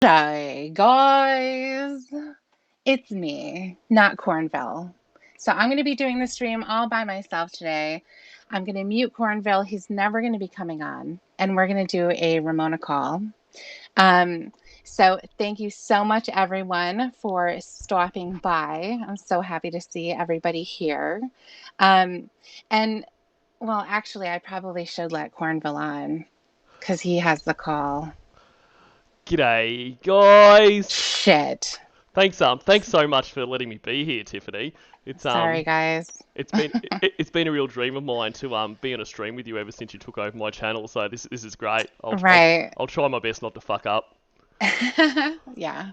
Hi, guys. It's me, not Cornville. So I'm going to be doing the stream all by myself today. I'm going to mute Cornville. He's never going to be coming on. And we're going to do a Ramona call. Um, so thank you so much, everyone, for stopping by. I'm so happy to see everybody here. Um, and, well, actually, I probably should let Cornville on because he has the call. G'day, guys. Shit. Thanks so much for letting me be here, Tiffany. It's Sorry, guys. it's been it's been a real dream of mine to be on a stream with you ever since you took over my channel. So this is great. Right. I'll try my best not to fuck up. Yeah.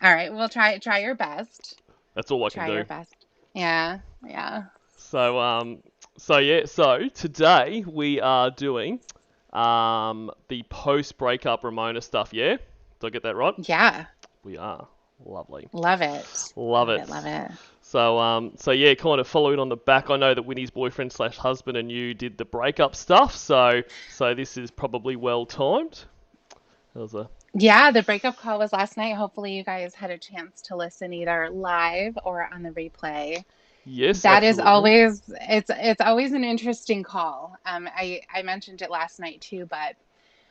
All right. Well, try your best. That's all I can Try do. your best. Yeah. Yeah. So so today we are doing the post breakup Ramona stuff. Yeah, did I get that right? Yeah. We are. Lovely. Love it. Love Love it. it. Love it. So yeah, kind of following on the back. I know that Winnie's boyfriend/husband and you did the breakup stuff. So this is probably well timed. That was a Yeah, the breakup call was last night. Hopefully you guys had a chance to listen either live or on the replay. yes, That is absolutely. always it's always an interesting call. I mentioned it last night too, but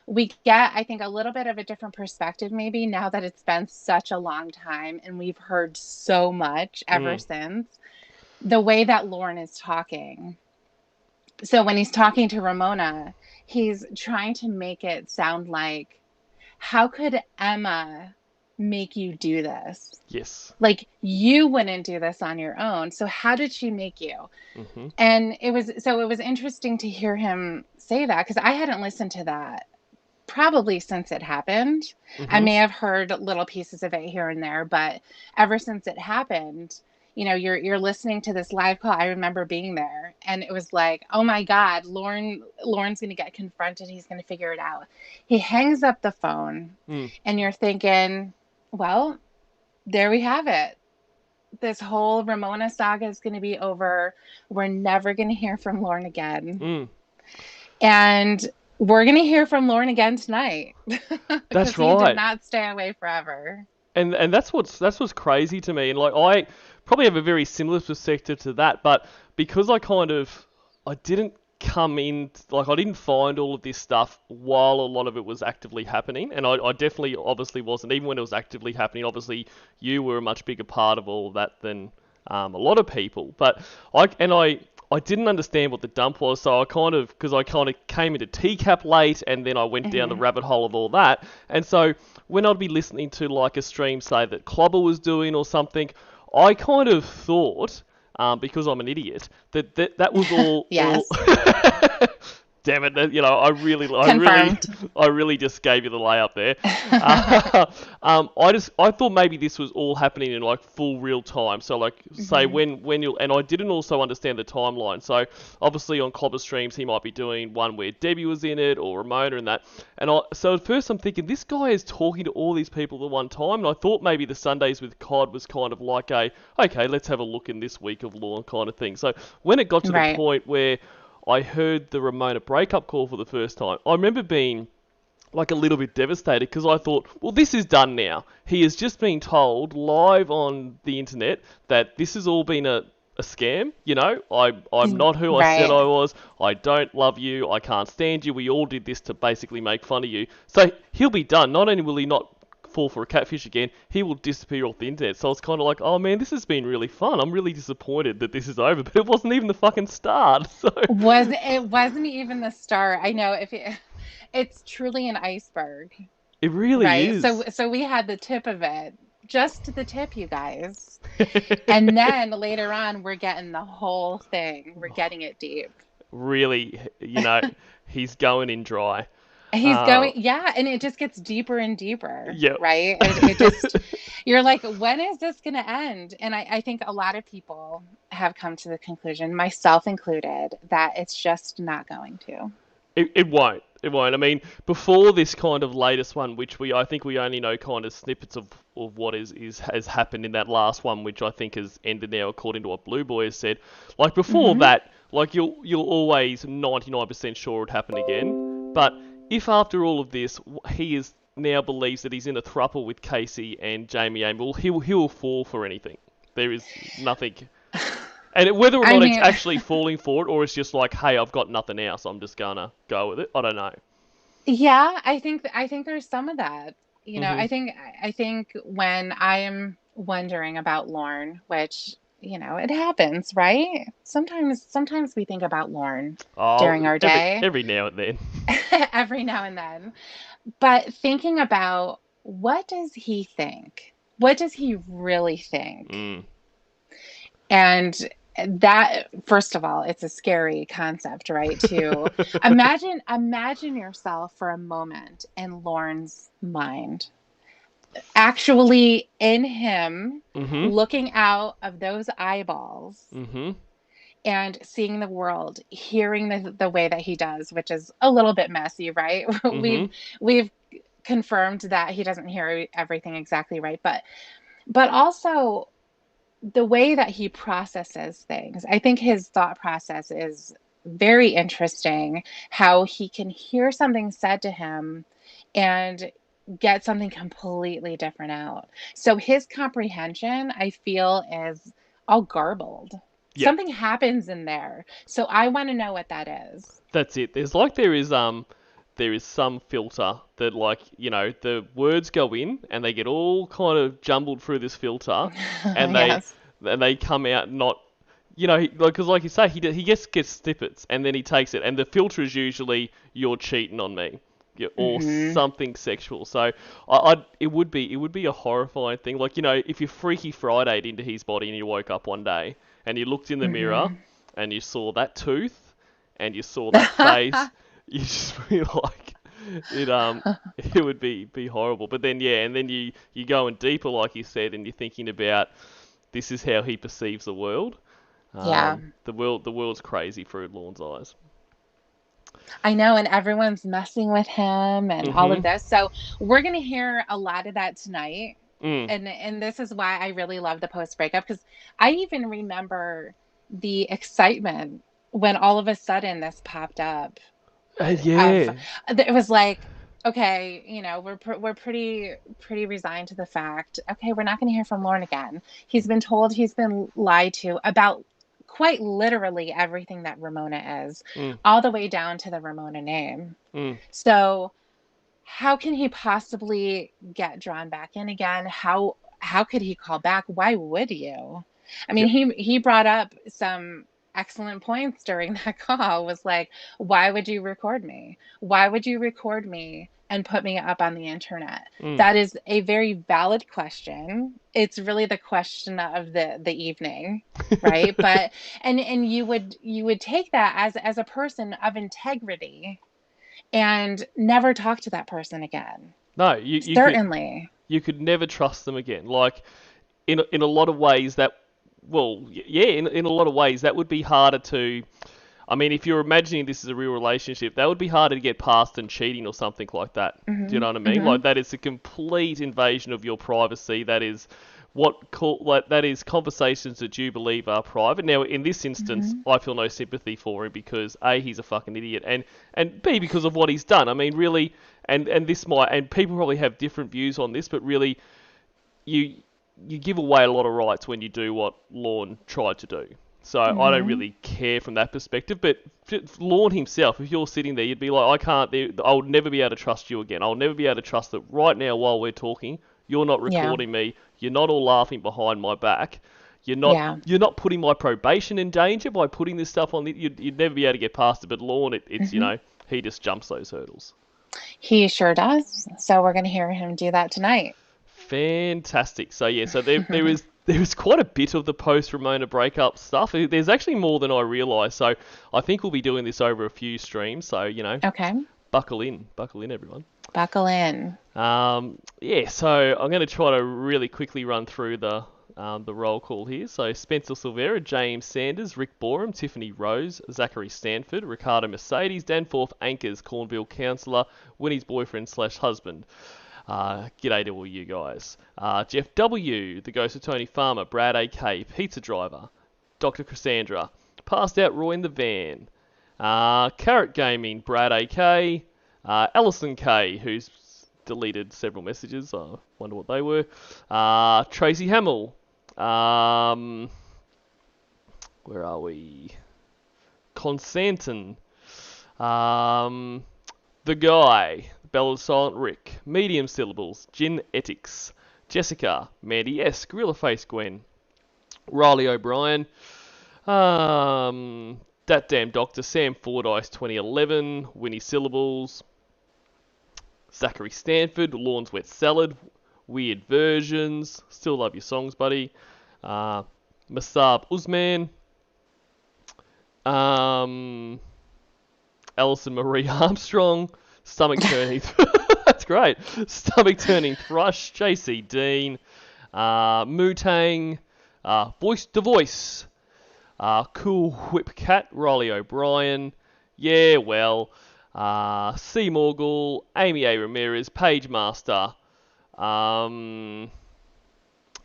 we get, I think, a little bit of a different perspective maybe now that it's been such a long time and we've heard so much ever Mm, since. The way that Lorne is talking. So when he's talking to Ramona, he's trying to make it sound like, how could Emma make you do this? yes. Like, you wouldn't do this on your own. So how did she make you? Mhm. And it was interesting to hear him say that because I hadn't listened to that probably since it happened. I Mhm. may have heard little pieces of it here and there, but ever since it happened, you're listening to this live call. I remember being there and it was like, oh my God, Lauren's gonna get confronted, he's gonna figure it out. He hangs up the phone Mm. and you're thinking, well, there we have it. This whole Ramona saga is gonna be over. We're never gonna hear from Lauren again. Mm. And we're going to hear from Lauren again tonight because That's he did right. not stay away forever. And that's what's crazy to me. And like I probably have a very similar perspective to that, but because I didn't come in like I didn't find all of this stuff while a lot of it was actively happening, and I definitely obviously wasn't even when it was actively happening. Obviously, you were a much bigger part of all of that than a lot of people, but I didn't understand what the dump was, so because I kind of came into TCAP late, and then I went down the Mm-hmm. rabbit hole of all that, and so when I'd be listening to like a stream, say that Clobber was doing or something, I kind of thought, because I'm an idiot, that was all. Yes, Damn it! confirmed. I really just gave you the layup there. I thought maybe this was all happening in like full real time. So like, say Mm-hmm. when you and I didn't also understand the timeline. So obviously on Clobber streams, he might be doing one where Debbie was in it or Ramona and that. So at first I'm thinking this guy is talking to all these people at one time, and I thought maybe the Sundays with COD was kind of like okay, let's have a look in this week of law kind of thing. So when it got to the Right. point where I heard the Ramona breakup call for the first time, I remember being like a little bit devastated because I thought, well, this is done now. He has just been told live on the internet that this has all been a scam. I'm not who I said I Right. was. I don't love you. I can't stand you. We all did this to basically make fun of you. So he'll be done. Not only will he not fall for a catfish again, he will disappear off the internet. So it's kind of like, oh man, this has been really fun. I'm really disappointed that this is over, but it wasn't even the fucking start. So It wasn't even the start. I know it's truly an iceberg, it really right? So is. so we had the tip of it, just the tip, you guys. And then later on, we're getting the whole thing. We're getting it deep. Really, he's going in dry. He's Uh, going, yeah, and it just gets deeper and deeper, yeah. right? It just, you're like, when is this going to end? And I think a lot of people have come to the conclusion, myself included, that it's just not going to. It won't. It won't. I mean, before this kind of latest one, which I think we only know kind of snippets of what has happened in that last one, which I think has ended now according to what Blue Boy has said. Like before Hmm. that, like you're always 99% sure it happened again. But if after all of this he is now believes that he's in a throuple with Casey and Jamie Aim, well, he will fall for anything. There is nothing. And whether or I not it's mean, actually falling for it, or it's just like, hey, I've got nothing else, I'm just gonna go with it. I don't know. yeah, I think there's some of that. You know, Mhm. I think when I'm wondering about Lorne, which, it happens, right? Sometimes we think about Lorne Oh, during our every day, every now and then. every now and then. But thinking about, what does he think? What does he really think? Mm. And that, first of all, it's a scary concept, right? To imagine yourself for a moment in Lorne's mind, actually in him, Mhm. looking out of those eyeballs Mhm. and seeing the world, hearing the way that he does, which is a little bit messy, right? we've Mhm. we've confirmed that he doesn't hear everything exactly right, but also the way that he processes things. I think his thought process is very interesting, how he can hear something said to him and get something completely different out. So his comprehension, I feel, is all garbled. Yeah, Something happens in there. So I want to know what that is. that's it. There is some filter that, like, the words go in and they get all kind of jumbled through this filter, and they Yes. and they come out not, because like you say, he gets snippets and then he takes it, and the filter is usually, you're cheating on me. Yeah, or Mhm. something sexual. So it would be a horrifying thing. Like, if you Freaky Friday'd into his body and you woke up one day and you looked in the mirror Mhm. and you saw that tooth and you saw that face, you just be like, it would be horrible. But then, yeah, and then you go in deeper, like you said, and you're thinking about, this is how he perceives the world. Yeah. The world's crazy through Lorne's eyes. I know, and everyone's messing with him and all of Mhm. this. So we're gonna hear a lot of that tonight. Mm. And this is why I really love the post breakup, because I even remember the excitement when all of a sudden this popped up. Of Yeah. it was like, okay, we're pretty resigned to the fact. Okay, we're not going to hear from Lauren again. He's been told, he's been lied to about quite literally everything that Ramona is, Mm. all the way down to the Ramona name. Mm. So how can he possibly get drawn back in again? How could he call back? Why would you? I mean, Yep. he brought up some excellent points during that call. Was like, why would you record me? Why would you record me and put me up on the internet? Mm. That is a very valid question. It's really the question of the evening, right? But and you would take that as a person of integrity and never talk to that person again. No, you could Certainly. you could never trust them again. Like, in a lot of ways that, well, yeah, in a lot of ways that would be harder to. I mean, if you're imagining this as a real relationship, that would be harder to get past than cheating or something like that. Do you Hmm. know what I mean? Hmm. Like, that is a complete invasion of your privacy. That is that is conversations that you believe are private. Now, in this instance, Hmm. I feel no sympathy for him because A, he's a fucking idiot, and B, because of what he's done. I mean, really, and this might, and people probably have different views on this, but really, you you give away a lot of rights when you do what Lorne tried to do. So I don't Hmm. really care from that perspective. But Lorne himself, if you're sitting there, you'd be like, I can't. I'll never be able to trust you again. I'll never be able to trust that right now while we're talking, you're not Yeah. recording me. You're not all laughing behind my back. You're not. Yeah. You're not putting my probation in danger by putting this stuff on. You'd never be able to get past it. But Lorne, it's Hmm. he just jumps those hurdles. He sure does. So we're going to hear him do that tonight. Fantastic. So yeah, so there was quite a bit of the post Ramona breakup stuff. There's actually more than I realised. So I think we'll be doing this over a few streams. So Okay. buckle in, everyone. Buckle in. Yeah. So I'm going to try to really quickly run through the roll call here. So Spencer Silvera, James Sanders, Rick Borum, Tiffany Rose, Zachary Stanford, Ricardo Mercedes, Danforth Anchors, Cornville Counsellor, Winnie's boyfriend/husband. G'day to all you guys. Jeff W, the Ghost of Tony Farmer, Brad AK, Pizza Driver, Dr. Cassandra, Passed Out Roy in the Van, Carrot Gaming, Brad AK, Alison K, who's deleted several messages. I wonder what they were. Tracy Hamill. Where are we? Constantin. The Guy. Bell of Silent Rick. Medium Syllables. Gin Ethics. Jessica. Mandy S. Gorilla Face Gwen. Riley O'Brien. That Damn Doctor. Sam Fordyce 2011. Winnie Syllables. Zachary Stanford. Lawn's Wet Salad. Weird Versions. Still Love Your Songs, Buddy. Masab Usman. Alison Marie Armstrong. Stomach Turning. That's great. Stomach Turning Thrush. JC Dean. Mutang. Voice to Voice. Cool Whip Cat. Riley O'Brien. Yeah, well. C. Morgul. Amy A. Ramirez. Page Master.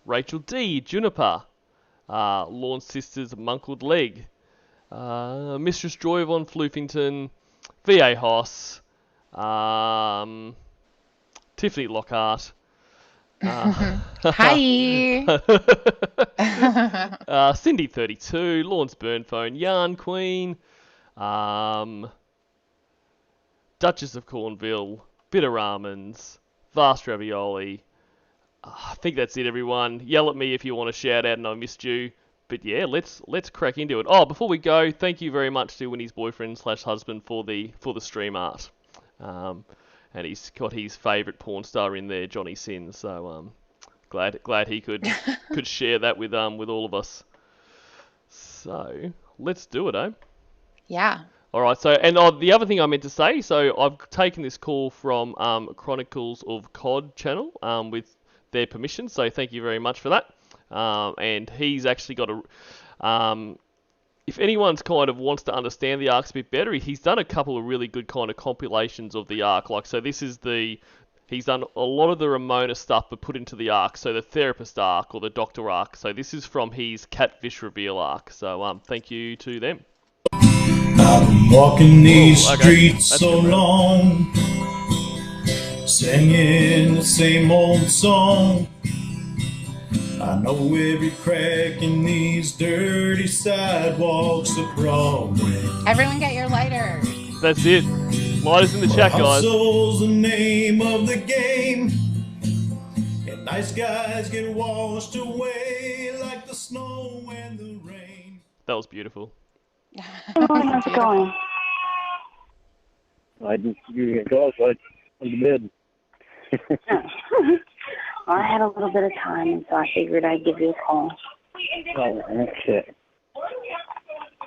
Rachel D. Juniper. Lawn Sisters. Monkled Leg. Mistress Joy von Floofington. VA Hoss. Tiffany Lockhart. Hi. Cindy 32. Lawrence Burnphone. Yarn Queen. Duchess of Cornville. Bitter Ramens. Vast Ravioli. I think that's it, everyone. Yell at me if you want to shout out and I missed you. But yeah, let's crack into it. Oh, before we go, thank you very much to Winnie's boyfriend/husband for the stream art. And he's got his favourite porn star in there, Johnny Sin. So glad he could share that with all of us. So let's do it, eh? Yeah. All right. So the other thing I meant to say. So I've taken this call from Chronicles of COD channel with their permission. So thank you very much for that. And he's actually got if anyone's kind of wants to understand the arcs a bit better, he's done a couple of really good kind of compilations of the arc. Like, so this is he's done a lot of the Ramona stuff but put into the arc. So the therapist arc or the doctor arc. So this is from his Catfish reveal arc. So thank you to them. I've been walking these streets so long, singing the same old song. I know every crack in these dirty sidewalks of Broadway. Everyone get your lighters. That's it. Lighters in the chat, guys. Hustle's the name of the game, and nice guys get washed away like the snow and the rain. That was beautiful. How's it going? I just you get call, so I went to bed. Well, I had a little bit of time, and so I figured I'd give you a call. Oh, shit.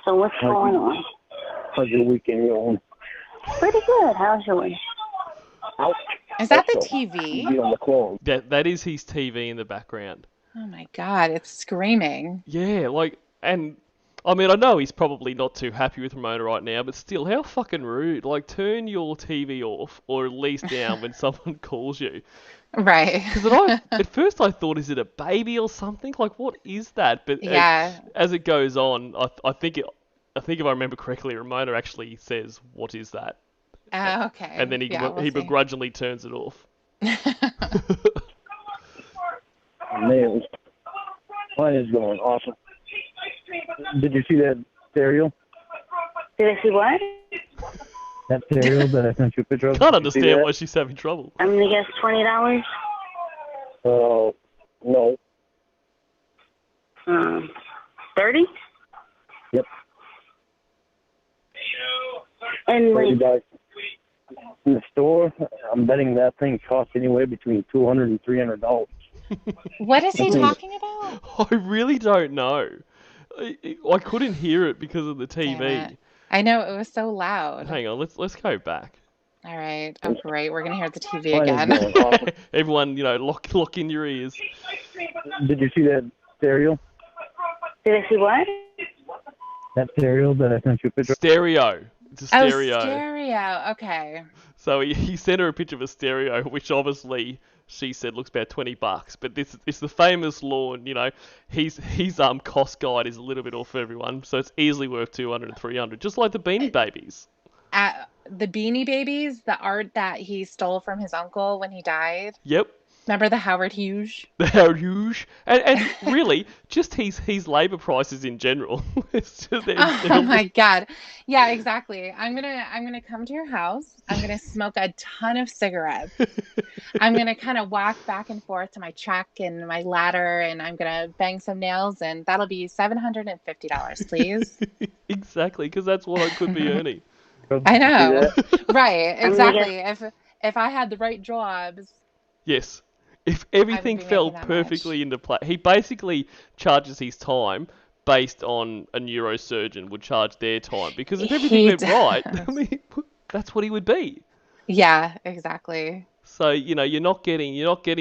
So what's going on? How's your weekend going? Pretty good. How's yours? Is that the TV? Be on the clone. That is his TV in the background. Oh my god, it's screaming. Yeah, and I mean, I know he's probably not too happy with Ramona right now, but still, how fucking rude. Like, turn your TV off, or at least down when someone calls you. Right. Because at first I thought, is it a baby or something? Like, what is that? But yeah. as it goes on, I think if I remember correctly, Ramona actually says, "What is that?" Okay. And then he begrudgingly turns it off. Man, mine is going awesome. Did you see that stereo? Did I see what? That stereo that I sent you a picture of? Can't understand why she's having trouble. I'm going to guess $20. No. 30? Yep. And like, $30. In the store, I'm betting that thing costs anywhere between $200 and $300. What is he talking about? I really don't know. I couldn't hear it because of the TV. I know, it was so loud. Hang on, let's go back. All right. Oh, great. We're going to hear the TV again. Awesome. Everyone, lock in your ears. Did you see that stereo? did I see what? That stereo that I sent you a picture of? Stereo. It's a stereo. Oh, stereo. Okay. So he sent her a picture of a stereo, which obviously she said looks about $20. But it's the famous lawn, his cost guide is a little bit off for everyone, so it's easily worth $200 and $300, just like the Beanie Babies. the Beanie Babies, the art that he stole from his uncle when he died. Yep. Remember the Howard Hughes? They're huge, and really, just his labour prices in general. It's just, Oh my God. Yeah, exactly. I'm gonna come to your house. I'm gonna smoke a ton of cigarettes. I'm gonna kind of walk back and forth to my truck and my ladder, and I'm gonna bang some nails, and that'll be $750, please. Exactly, because that's what I could be earning. I See know. that? Right, I'm gonna get exactly. If I had the right jobs, Yes. If I would everything be fell making that much. perfectly into place, he basically charges his time based on a neurosurgeon would charge their time. Because if everything He went right, I does. mean, that's what he would be. Yeah, exactly. So, you're not getting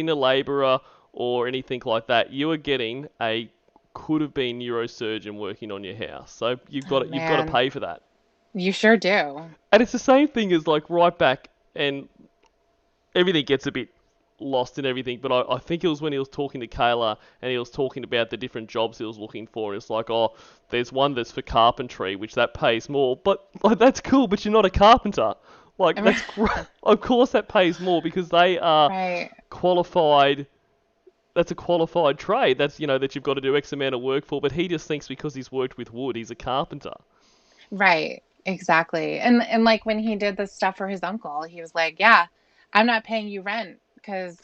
a labourer or anything like that. You are getting a could have been neurosurgeon working on your house. So Oh you've got to man, pay for that. you sure do. And it's the same thing as like right back and everything gets a bit lost and everything, but I think it was when he was talking to Kayla and he was talking about the different jobs he was looking for. And it's like, oh, there's one that's for carpentry, which that pays more. But like, that's cool, but you're not a carpenter. Like, that's great. Of course that pays more because they are Right, qualified. That's a qualified trade. That's, that you've got to do X amount of work for. But he just thinks because he's worked with wood, he's a carpenter. right, exactly. And like when he did the stuff for his uncle, he was like, "Yeah, I'm not paying you rent because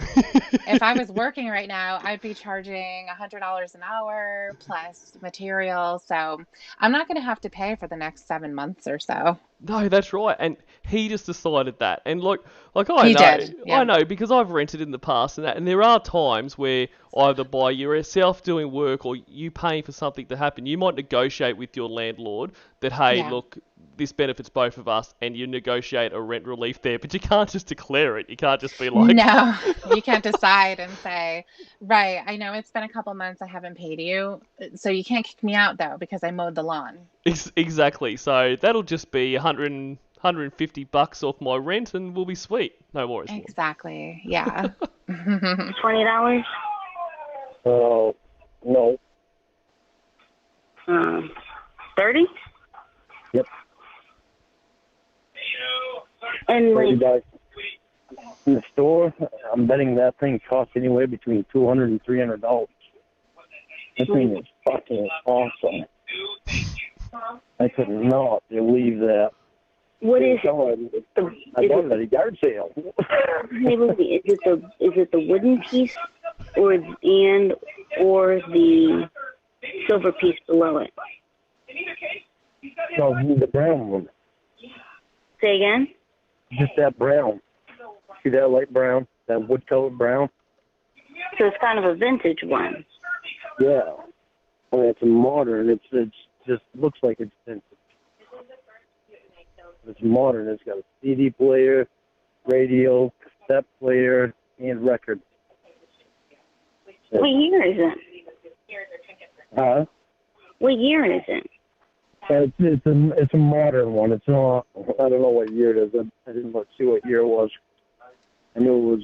if I was working right now, I'd be charging $100 an hour plus material. So I'm not going to have to pay for the next 7 months or so." No, that's right. And he just decided that. And like I He know, did. I Yeah. know because I've rented in the past and that. And there are times where either by yourself doing work or you paying for something to happen, you might negotiate with your landlord that, hey, Yeah. look, this benefits both of us, and you negotiate a rent relief there. But you can't just declare it. You can't just be like, No, you can't decide and say, right, I know it's been a couple months I haven't paid you, so you can't kick me out though because I mowed the lawn. exactly. So that'll just be 150 bucks off my rent, and we'll be sweet. No worries, Lord. Exactly. Yeah. $20. No. 30. Yep. And like, $30 in the store. I'm betting that thing costs anywhere between $200 and $300. That thing is fucking awesome. I could not believe that. what is I it? bought it at a yard sale. Is it the wooden piece or the silver piece below it? No, the brown one. Say again? Just that brown. See that light brown? That wood-colored brown? So it's kind of a vintage one. Yeah. I mean, it's modern. It's just looks like it's vintage. It's modern. It's got a CD player, radio, cassette player, and record. What year is it? Huh? What year is it? It's a modern one. It's not. I don't know what year it is. I didn't look see what year it was. I knew it was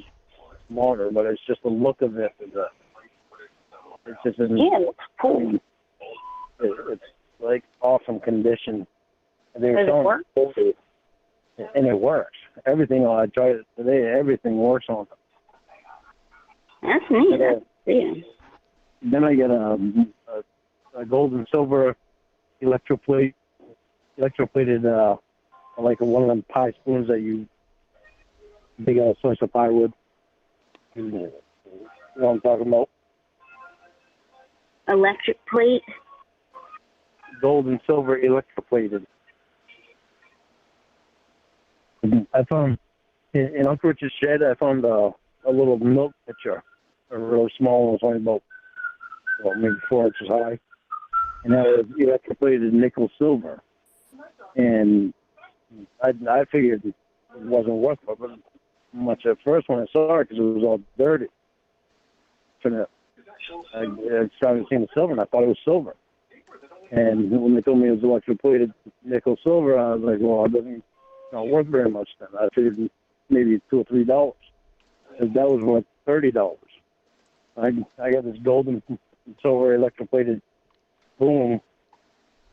modern, but it's just the look of it. It's just Yeah, it looks cool. it's like awesome condition. And they were Does it selling work? it, and it works. Everything I tried it today, everything works on it. That's neat. That's yeah. Then I get a gold and silver electroplated like one of them pie spoons that you dig out a slice of pie with. You know what I'm talking about? Electric plate. Gold and silver electroplated. I found in Uncle Rich's shed. I found a little milk pitcher, a really small one. It was only about maybe 4 inches high, and that was electroplated nickel silver. And I figured it wasn't worth it much at first when I saw it because it was all dirty. So I started seeing the silver, and I thought it was silver. And when they told me it was electroplated nickel silver, I was like, well, it doesn't not worth very much then. I figured maybe $2 or $3. And that was worth $30. I got this golden silver electroplated spoon,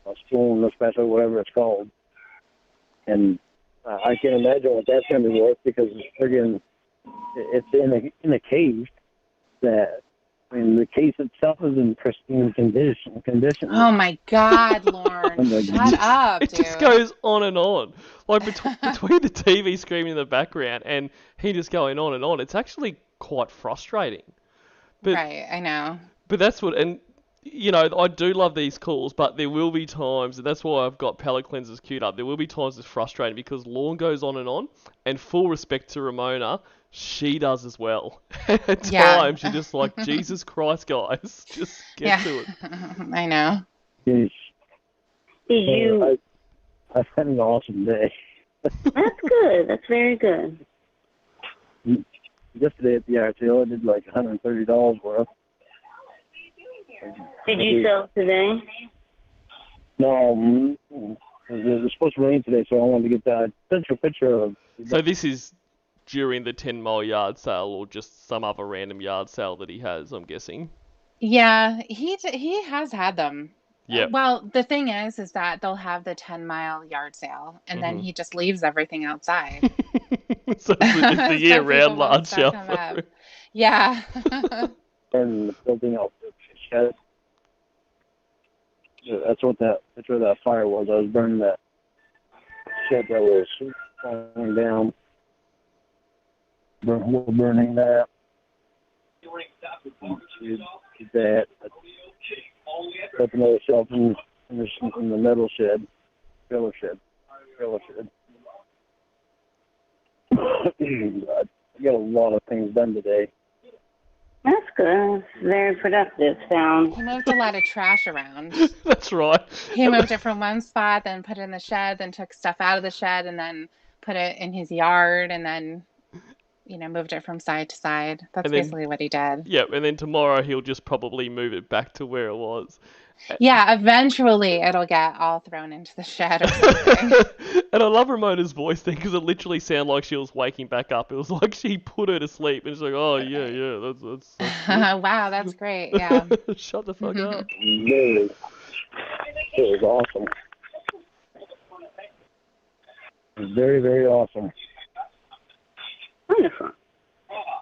a special, whatever it's called. And I can't imagine what that's going to be worth because it's in a cage that, I mean, the case itself is in pristine condition. Oh my God, Lauren. Shut up, It dude. just goes on and on. Like between the TV screaming in the background and he just going on and on, it's actually quite frustrating. But Right, I know. but that's what, and you know, I do love these calls, but there will be times, and that's why I've got palate cleansers queued up. There will be times it's frustrating because Lorne goes on, and full respect to Ramona, she does as well. At Yeah. times, you're just like, Jesus Christ, guys, just get to it. I know. Jeez. Did you? I've had an awesome day. That's good. That's very good. Yesterday at the RTO, I did like $130 worth. Did you sell today? No, it was supposed to rain today, so I wanted to get that potential picture of. So this is during the 10-mile yard sale or just some other random yard sale that he has, I'm guessing. Yeah, he has had them. Yeah. Well, the thing is that they'll have the 10-mile yard sale, and then he just leaves everything outside. So it's the So year-round people won't large stock sale. them up. Yeah. And building out the shed. That's where that fire was. I was burning that shed that was falling down. We're burning that. That. Put another shelf in the metal shed. Trailer shed. I got a lot of things done today. That's good. Very productive. Sounds. He moved a lot of trash around. That's right. He moved it from one spot, then put it in the shed, then took stuff out of the shed, and then put it in his yard, and then, moved it from side to side. That's basically what he did. Yeah, and then tomorrow he'll just probably move it back to where it was. Yeah, eventually it'll get all thrown into the shed or something. And I love Ramona's voice thing because it literally sounded like she was waking back up. It was like she put her to sleep and she's like, oh, yeah, that's Wow, that's great, yeah. Shut the fuck up. It was awesome. It was very, very awesome. Wonderful.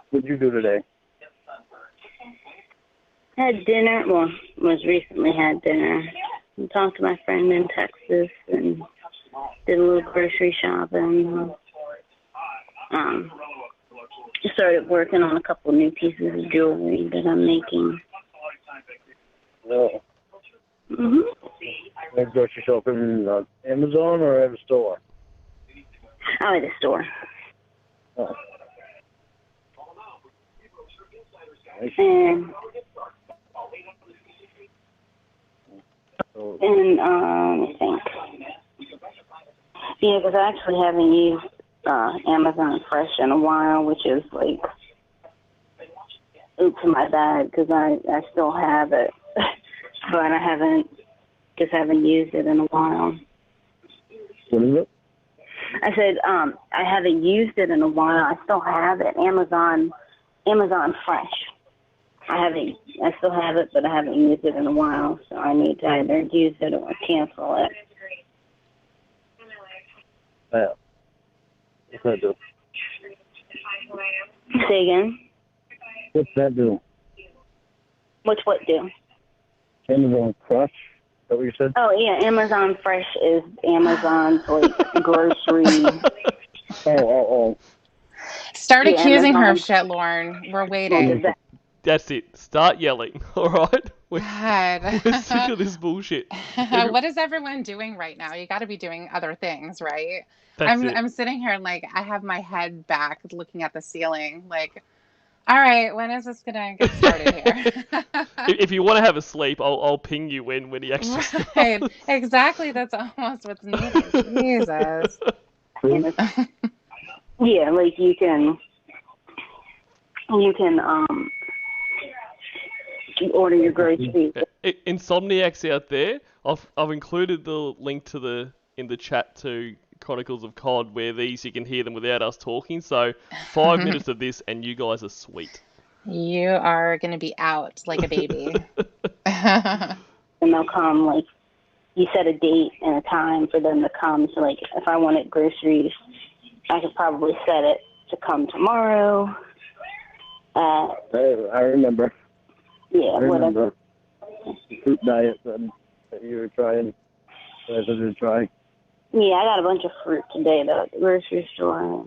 What did you do today? Had dinner. Well, most recently had dinner. And talked to my friend in Texas and did a little grocery shopping. Started working on a couple new pieces of jewelry that I'm making. No. Went grocery shopping on Amazon or at a store? Oh, at the store. Oh. And I think. Yeah, because I actually haven't used Amazon Fresh in a while, which is like, oops, my bad, because I still have it, but I haven't used it in a while. What is it? I said I haven't used it in a while. I still have it. Amazon Fresh. I still have it, but I haven't used it in a while, so I need to either use it or cancel it. Yeah. What's that do? Say again? What's that do? What's what do? Amazon Crush? Is that what you said? Oh, yeah, Amazon Fresh is Amazon's, grocery. Oh. Start Yeah, accusing her of Amazon. shit, Lauren. We're waiting. That's it. Start yelling, all right? God. We're sick of this bullshit. What is everyone doing right now? You got to be doing other things, right? I'm sitting here and I have my head back looking at the ceiling all right, when is this gonna get started here? If you want to have a sleep, I'll ping you when he actually starts. Right, exactly. That's almost what's needed. Jesus. Yeah, you can order your groceries. Insomniacs out there, I've included the link to in the chat to Chronicles of COD, where you can hear them without us talking. So 5 minutes of this, and you guys are sweet. You are gonna be out like a baby. And they'll come you set a date and a time for them to come. So, like, if I wanted groceries, I could probably set it to come tomorrow. I remember. Yeah, I remember whatever. the fruit diet that you were trying. That I wanted to try. Yeah, I got a bunch of fruit today, though, at the grocery store.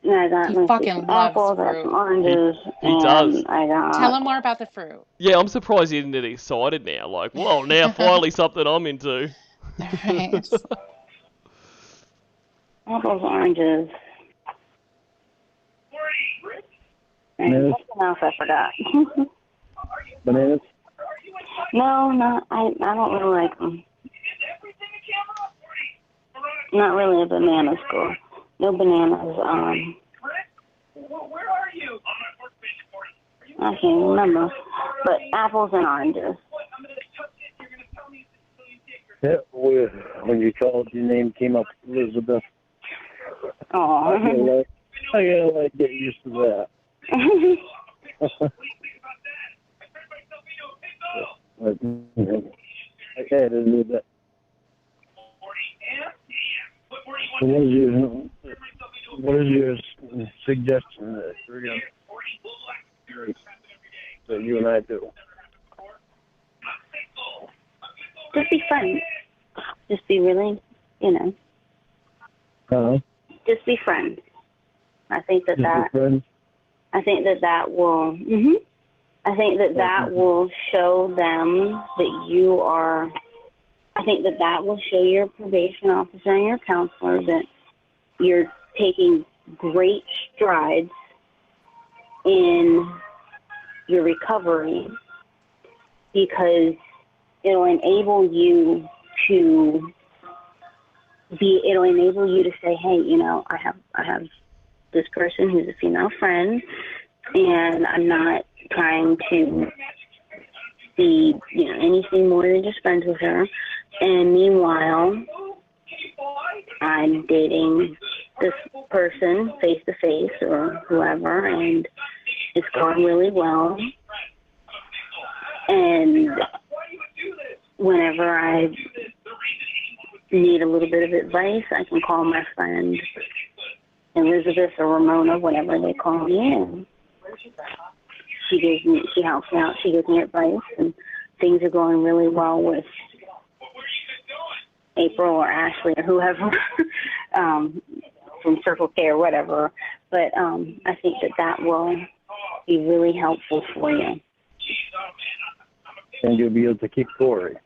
And I got He my fucking loves apples, I got some fruit. oranges, He and does. I Tell got him more about the fruit. Yeah, I'm surprised he didn't get excited now. Like, whoa, now finally something I'm into. Right. apples, oranges, and Bananas? something else I forgot. Bananas? No, I don't really like them. Not really a banana school. No bananas. I can't remember. But apples and oranges. Yeah, when you called, your name came up, Elizabeth. Oh. I gotta like get used to that. But, I had to do that. So what is your suggestion that we're gonna that you and I do? Just be friends. Just be really, just be friends. I think that I think that will, I think that will show them that you are, I think that will show your probation officer and your counselor that you're taking great strides in your recovery, because it'll enable you to say, hey, I have this person who's a female friend, and I'm not trying to be, anything more than just friends with her. And meanwhile, I'm dating this person face to face or whoever, and it's going really well. And whenever I need a little bit of advice, I can call my friend Elizabeth or Ramona, whatever they call me, and she helps me out, she gives me advice, and things are going really well with April or Ashley or whoever from Circle K or whatever. But I think that will be really helpful for you. And you'll be able to keep Corey.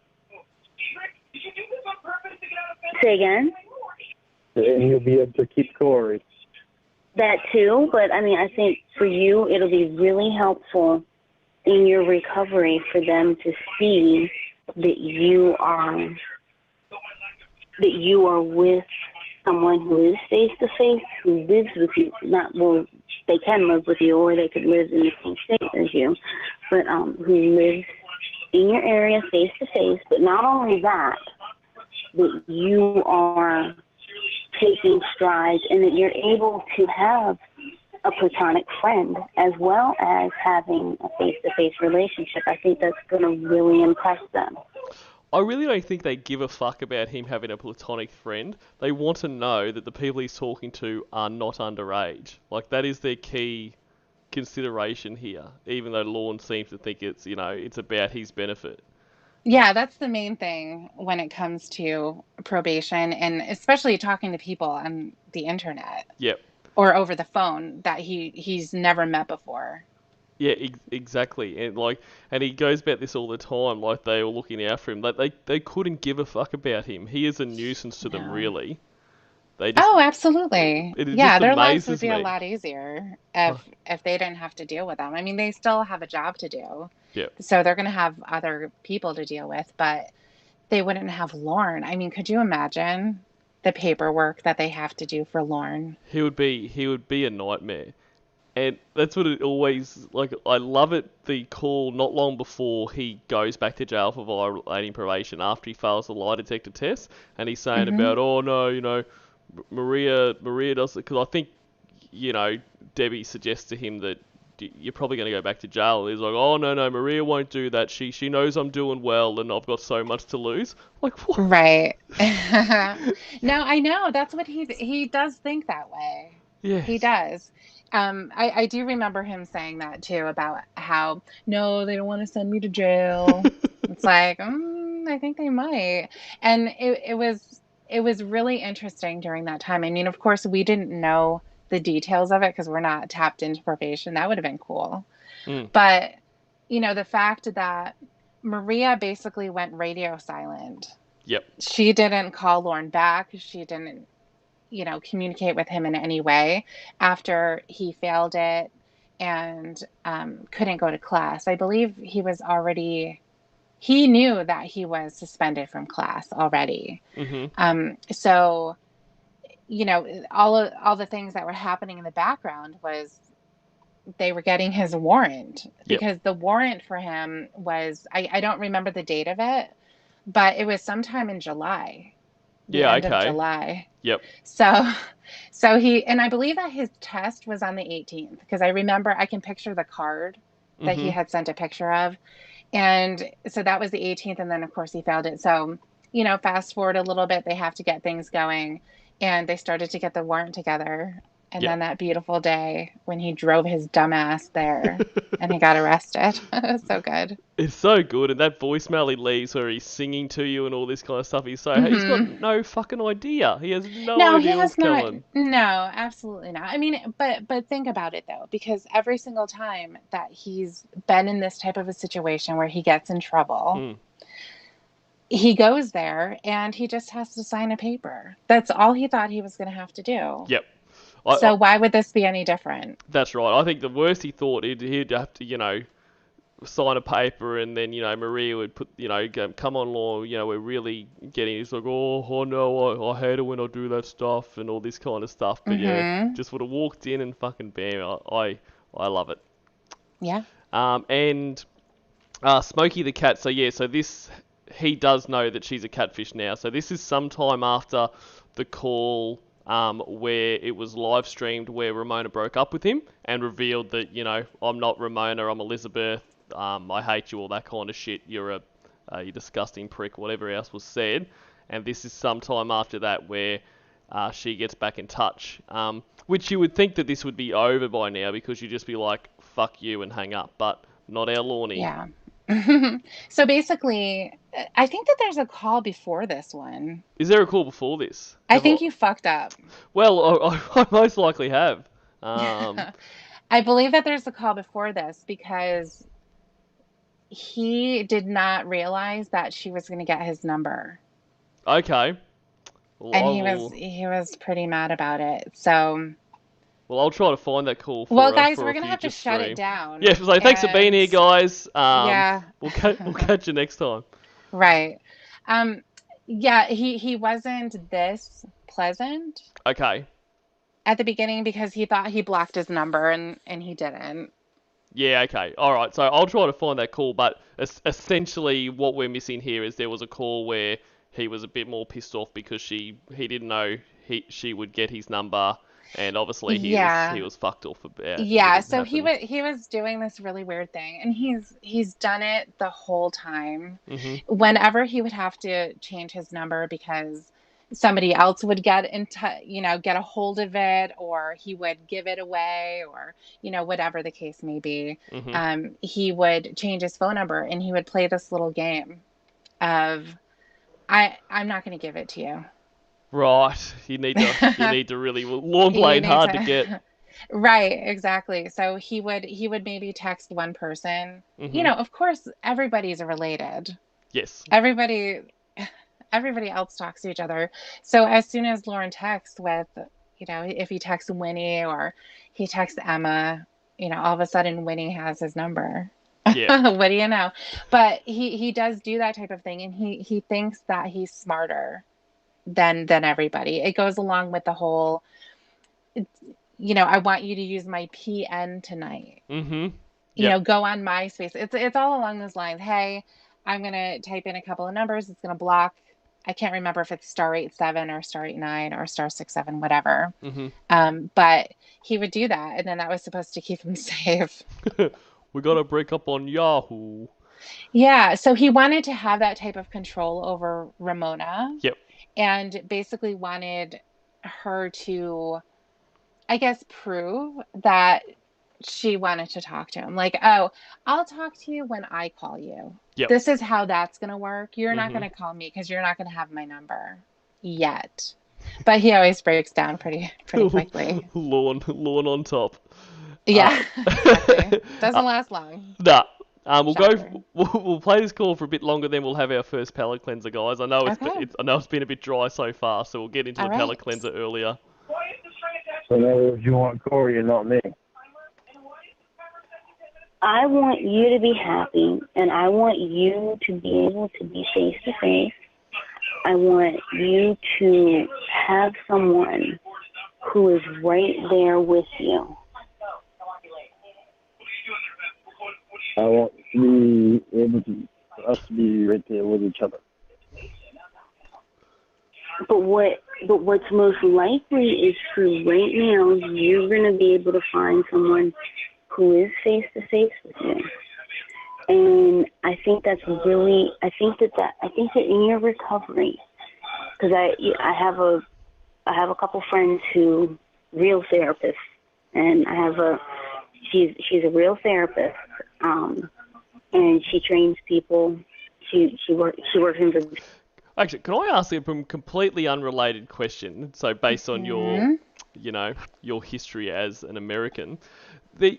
Say again? And you'll be able to keep Corey. That too, but I think for you it'll be really helpful in your recovery for them to see that you are with someone who is face to face, who lives with you. They can live with you, or they could live in the same state as you, but who lives in your area face to face. But not only that you are taking strides, and that you're able to have a platonic friend as well as having a face-to-face relationship. I think that's going to really impress them. I really don't think they give a fuck about him having a platonic friend. They want to know that the people he's talking to are not underage. Like, that is their key consideration here, even though Lorne seems to think it's, it's about his benefit. Yeah, that's the main thing when it comes to probation, and especially talking to people on the internet. Yep. Or over the phone that he's never met before. Yeah, exactly. And he goes about this all the time, like they were looking out for him. Like they couldn't give a fuck about him. He is a nuisance to them, really. Absolutely. Yeah, their lives would be me. a lot easier if they didn't have to deal with them. They still have a job to do. Yep. So they're going to have other people to deal with, but they wouldn't have Lorne. Could you imagine the paperwork that they have to do for Lorne? He would be a nightmare. And that's what it always, I love it, the call not long before he goes back to jail for violating probation after he fails the lie detector test, and he's saying about, oh no, Maria does it, because I think, Debbie suggests to him that you're probably going to go back to jail. He's like, oh, no, Maria won't do that. She knows I'm doing well and I've got so much to lose. Like, what? Right. No, I know. That's what he does think that way. He Yes. does. I do remember him saying that too about how, no, they don't want to send me to jail. It's like, I think they might. And it was really interesting during that time. I mean, of course, we didn't know the details of it because we're not tapped into probation. That would have been cool. Mm. But, the fact that Maria basically went radio silent. Yep. She didn't call Lauren back. She didn't, communicate with him in any way after he failed it and couldn't go to class. I believe he knew that he was suspended from class already. So, all the things that were happening in the background was they were getting his warrant, Yep. because the warrant for him was, I don't remember the date of it, but it was sometime in July, the Yeah, end of okay. July. Yep. So and I believe that his test was on the 18th, because I can picture the card that he had sent a picture of. And so that was the 18th. And then of course he failed it. So, fast forward a little bit, they have to get things going, and they started to get the warrant together. And Yep. then that beautiful day when he drove his dumbass there and he got arrested. It was so good. It's so good, and that voicemail he leaves where he's singing to you and all this kind of stuff. He's got no fucking idea. He has no No, he idea what's has not. coming. No, absolutely not. I mean, but think about it though, because every single time that he's been in this type of a situation where he gets in trouble, he goes there and he just has to sign a paper. That's all he thought he was going to have to do. Yep. So why would this be any different? That's right. I think the worst he thought he'd have to, sign a paper, and then, Maria would put, go, come on, Law, we're really getting. He's like, oh no, I hate it when I do that stuff and all this kind of stuff. But yeah, just would have walked in and fucking bam, I love it. Yeah. And Smokey the cat. So yeah, he does know that she's a catfish now. So this is sometime after the call where it was live streamed, where Ramona broke up with him and revealed that, I'm not Ramona, I'm Elizabeth. I hate you, all that kind of shit. You're you disgusting prick, whatever else was said. And this is sometime after that where she gets back in touch. Which you would think that this would be over by now, because you'd just be like, fuck you, and hang up. But not our Lorne. Yeah. So basically, I think that there's a call before this one. Is there a call before this? I think you fucked up. Well, I most likely have. I believe that there's a call before this, because he did not realize that she was going to get his number. Okay. Well, and he was pretty mad about it. So. Well, I'll try to find that call. Well, guys, we're gonna have to shut it down. Yeah, so thanks for being here, guys. Yeah. We'll catch you next time. Right. Yeah, he wasn't this pleasant. Okay. At the beginning, because he thought he blocked his number and he didn't. Yeah, okay. All right. So I'll try to find that call, but essentially what we're missing here is there was a call where he was a bit more pissed off because he didn't know she would get his number. And obviously he was fucked off about. Yeah, so he was doing this really weird thing, and he's done it the whole time. Whenever he would have to change his number because somebody else would get get a hold of it, or he would give it away, or whatever the case may be, he would change his phone number, and he would play this little game of, I'm not going to give it to you. Right, you need to really Lorne playing hard to get. Right, exactly. So he would maybe text one person. Of course, everybody's related. Yes. Everybody else talks to each other. So as soon as Lauren texts with, if he texts Winnie or he texts Emma, all of a sudden Winnie has his number. Yeah. What do you know? But he does do that type of thing, and he thinks that he's smarter than everybody. It goes along with the whole, I want you to use my PN tonight. Go on MySpace. It's all along those lines. Hey, I'm gonna type in a couple of numbers. It's gonna block I can't remember if it's star 87 or star 89 or star 67, whatever. Mm-hmm. But he would do that, and then that was supposed to keep him safe. We got to break up on Yahoo. Yeah, so he wanted to have that type of control over Ramona Yep. and basically wanted her to, I guess, prove that she wanted to talk to him. Like, oh, I'll talk to you when I call you. Yep. This is how that's going to work. You're not Mm-hmm. going to call me because you're not going to have my number yet. But he always breaks down pretty quickly. Lawn on top. Yeah, exactly. Doesn't last long. Nah. We'll Shocker. go. We'll play this call for a bit longer, then we'll have our first palate cleanser, guys. I know Okay. I know it's been a bit dry so far, so we'll get into All the palate right. cleanser earlier. So in other words, you want Corey and not me. I want you to be happy, and I want you to be able to be face to face. I want you to have someone who is right there with you. I want to be able to, for us to be right there with each other. But what's most likely is for right now, you're going to be able to find someone who is face to face with you. And I think that's really, I think that in your recovery, because I have a couple friends who real therapists, and she's a real therapist, and she trains people. She works in the. Actually, can I ask you a completely unrelated question? So based on your, your history as an American, the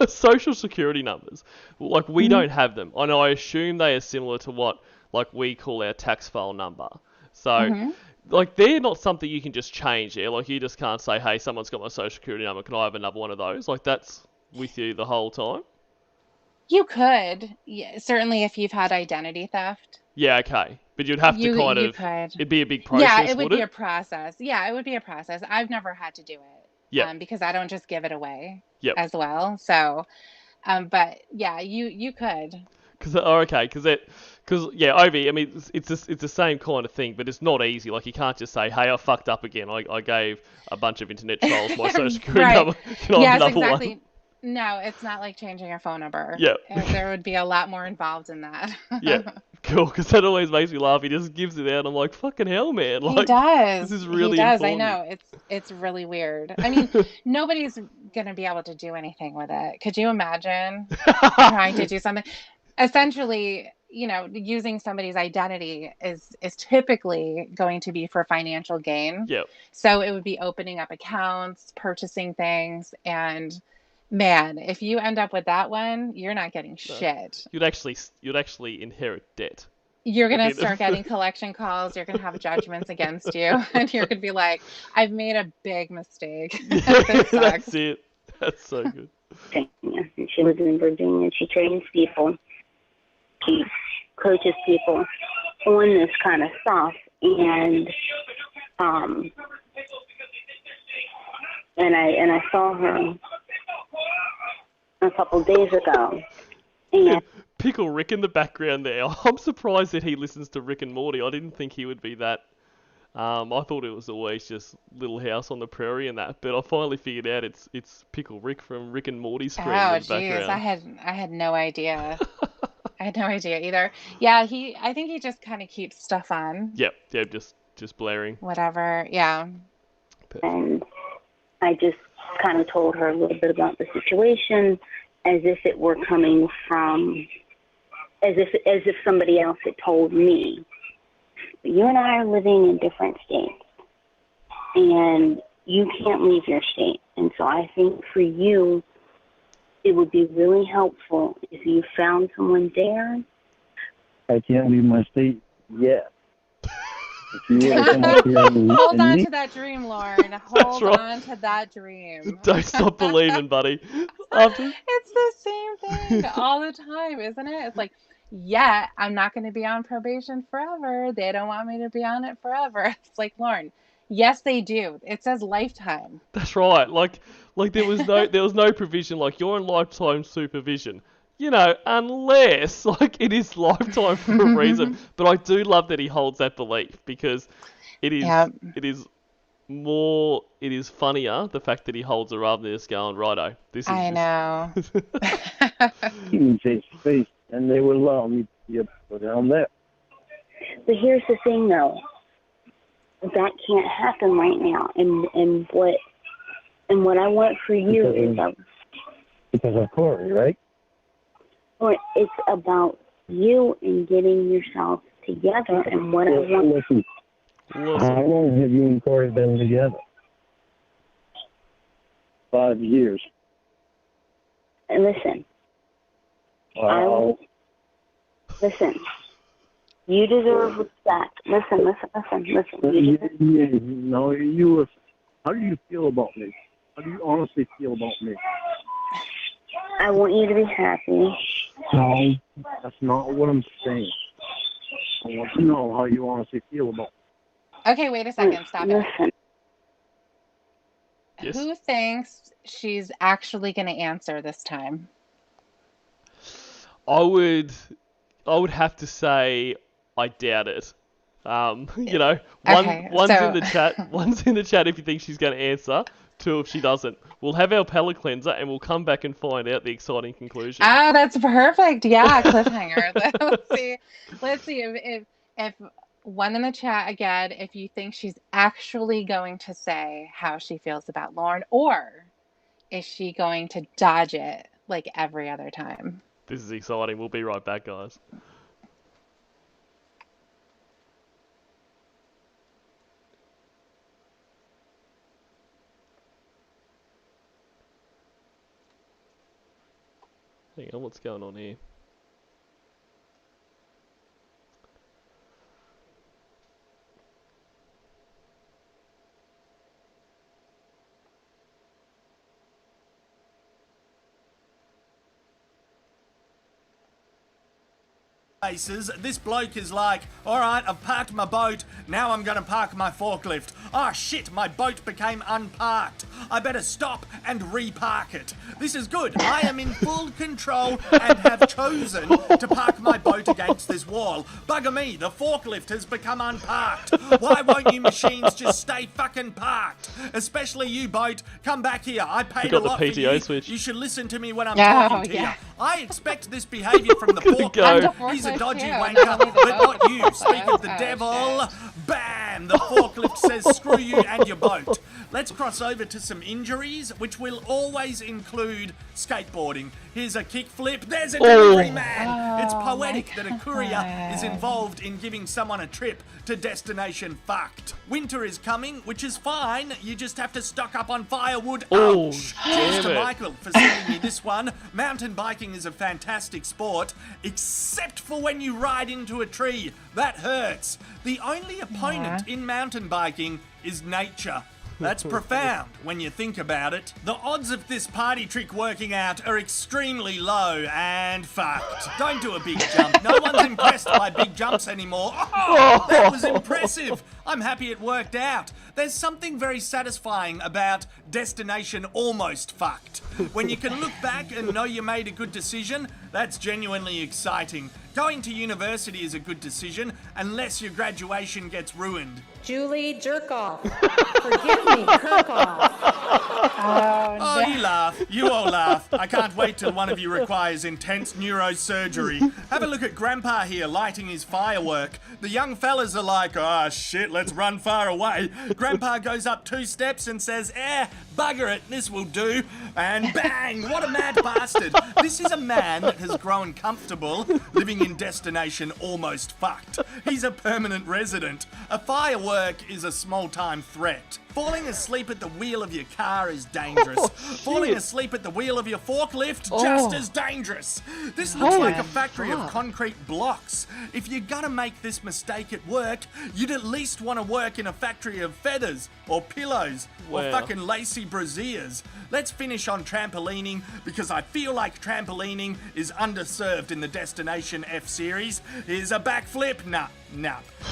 social security numbers, like we don't have them, and I assume they are similar to what like we call our tax file number. So, like they're not something you can just change there. Like you just can't say, hey, someone's got my social security number. Can I have another one of those? Like that's with you the whole time. You could, yeah, certainly if you've had identity theft. Yeah, okay. But you'd have to kind You of, could. it'd be a big process, Yeah, it would be it? a process. Yeah, it would be a process. I've never had to do it. Yeah. Because I don't just give it away Yep. as well. So, but yeah, you could. Because Ovi, I mean, it's the same kind of thing, but it's not easy. Like you can't just say, hey, I fucked up again. I gave a bunch of internet trolls my social security Right. number. Can I have another exactly. one? No, it's not like changing your phone number. Yeah. There would be a lot more involved in that. Yeah. Cool, because that always makes me laugh. He just gives it out. I'm like, fucking hell, man. Like, He does. This is really He does. important. I know. It's really weird. I mean, nobody's gonna be able to do anything with it. Could you imagine trying to do something? Essentially, using somebody's identity is typically going to be for financial gain. Yep. So it would be opening up accounts, purchasing things, and man, if you end up with that one, you're not getting shit. You'd actually inherit debt. You're going to start getting collection calls. You're going to have judgments against you. And you're going to be like, I've made a big mistake. That's it. That's so good. She lives in Virginia. She trains people. She coaches people on this kind of stuff. And I saw her a couple days ago. And Pickle Rick in the background there. I'm surprised that he listens to Rick and Morty. I didn't think he would be that. I thought it was always just Little House on the Prairie and that, but I finally figured out it's Pickle Rick from Rick and Morty screen in the background. I had no idea. I had no idea either. Yeah, I think he just kind of keeps stuff on. Yep, just blaring. Whatever, yeah. And I just kind of told her a little bit about the situation, as if it were coming from, as if somebody else had told me. You and I are living in different states, and you can't leave your state. And so I think for you, it would be really helpful if you found someone there. I can't leave my state yet. If you were to come up here Hold on to that dream, Lauren. Hold on to that dream. Don't stop believing, buddy. It's the same thing all the time, isn't it? It's like, yeah, I'm not going to be on probation forever. They don't want me to be on it forever. It's like, Lauren, yes, they do. It says lifetime. That's right. Like there was no provision. Like you're in lifetime supervision. You know, unless like it is lifetime for a reason. But I do love that he holds that belief because it is Yep. it is funnier the fact that he holds it rather than just going, righto, this is I know. You face to face, and they would allow me to put down there. But here's the thing, though. That can't happen right now. And what I want for you Because of Corey, right? It's about you and getting yourself together. And what I want. Listen, how long have you and Corey been together? 5 years. And listen. Wow. Listen. You deserve respect. Listen. No, how do you feel about me? How do you honestly feel about me? I want you to be happy. No, that's not what I'm saying. I want to know how you honestly feel about me. Okay, wait a second. Stop it. Listen. Yes. Who thinks she's actually going to answer this time? I would have to say I doubt it. You know, one's in the chat. One's in the chat if you think she's going to answer. 2 if she doesn't. We'll have our palate cleanser and we'll come back and find out the exciting conclusion. Oh, that's perfect. Yeah, cliffhanger. Let's see if one in the chat again, if you think she's actually going to say how she feels about Lauren, or is she going to dodge it like every other time? This is exciting. We'll be right back, guys. Hang on, what's going on here? This bloke is like, alright, I've parked my boat, now I'm gonna park my forklift. Ah, shit, my boat became unparked. I better stop and repark it. This is good. I am in full control and have chosen to park my boat against this wall. Bugger me, the forklift has become unparked. Why won't you machines just stay fucking parked? Especially you, boat. Come back here. I paid a lot for you. Switch. You should listen to me when I'm talking to you. I expect this behavior from the forklift. He's a dodgy wanker, but not you. Speak of the devil. Bam! The forklift says screw you and your boat. Let's cross over to some injuries, which will always include skateboarding. Here's a kickflip. There's a delivery man. It's poetic that a courier is involved in giving someone a trip to destination fucked. Winter is coming, which is fine. You just have to stock up on firewood. Ouch. Cheers to Michael for sending me this one. Mountain biking is a fantastic sport, except for when you ride into a tree. That hurts. The only opponent in mountain biking is nature. That's profound when you think about it. The odds of this party trick working out are extremely low and fucked. Don't do a big jump. No one's impressed by big jumps anymore. Oh, that was impressive. I'm happy it worked out. There's something very satisfying about destination almost fucked. When you can look back and know you made a good decision, that's genuinely exciting. Going to university is a good decision unless your graduation gets ruined. Julie Jerkoff. Forgive me, Kirkoff. Oh, you laugh. You all laugh. I can't wait till one of you requires intense neurosurgery. Have a look at Grandpa here lighting his firework. The young fellas are like, oh shit, let's run far away. Grandpa goes up 2 steps and says, bugger it, this will do. And bang, what a mad bastard. This is a man that has grown comfortable living in destination almost fucked. He's a permanent resident. A firework is a small-time threat. Falling asleep at the wheel of your car is dangerous. Falling asleep at the wheel of your forklift, just as dangerous. This looks like a factory of concrete blocks. If you're gonna make this mistake at work, you'd at least want to work in a factory of feathers, or pillows, or fucking lacy brassieres. Let's finish on trampolining, because I feel like trampolining is underserved in the Destination F series. Here's a backflip. Nah.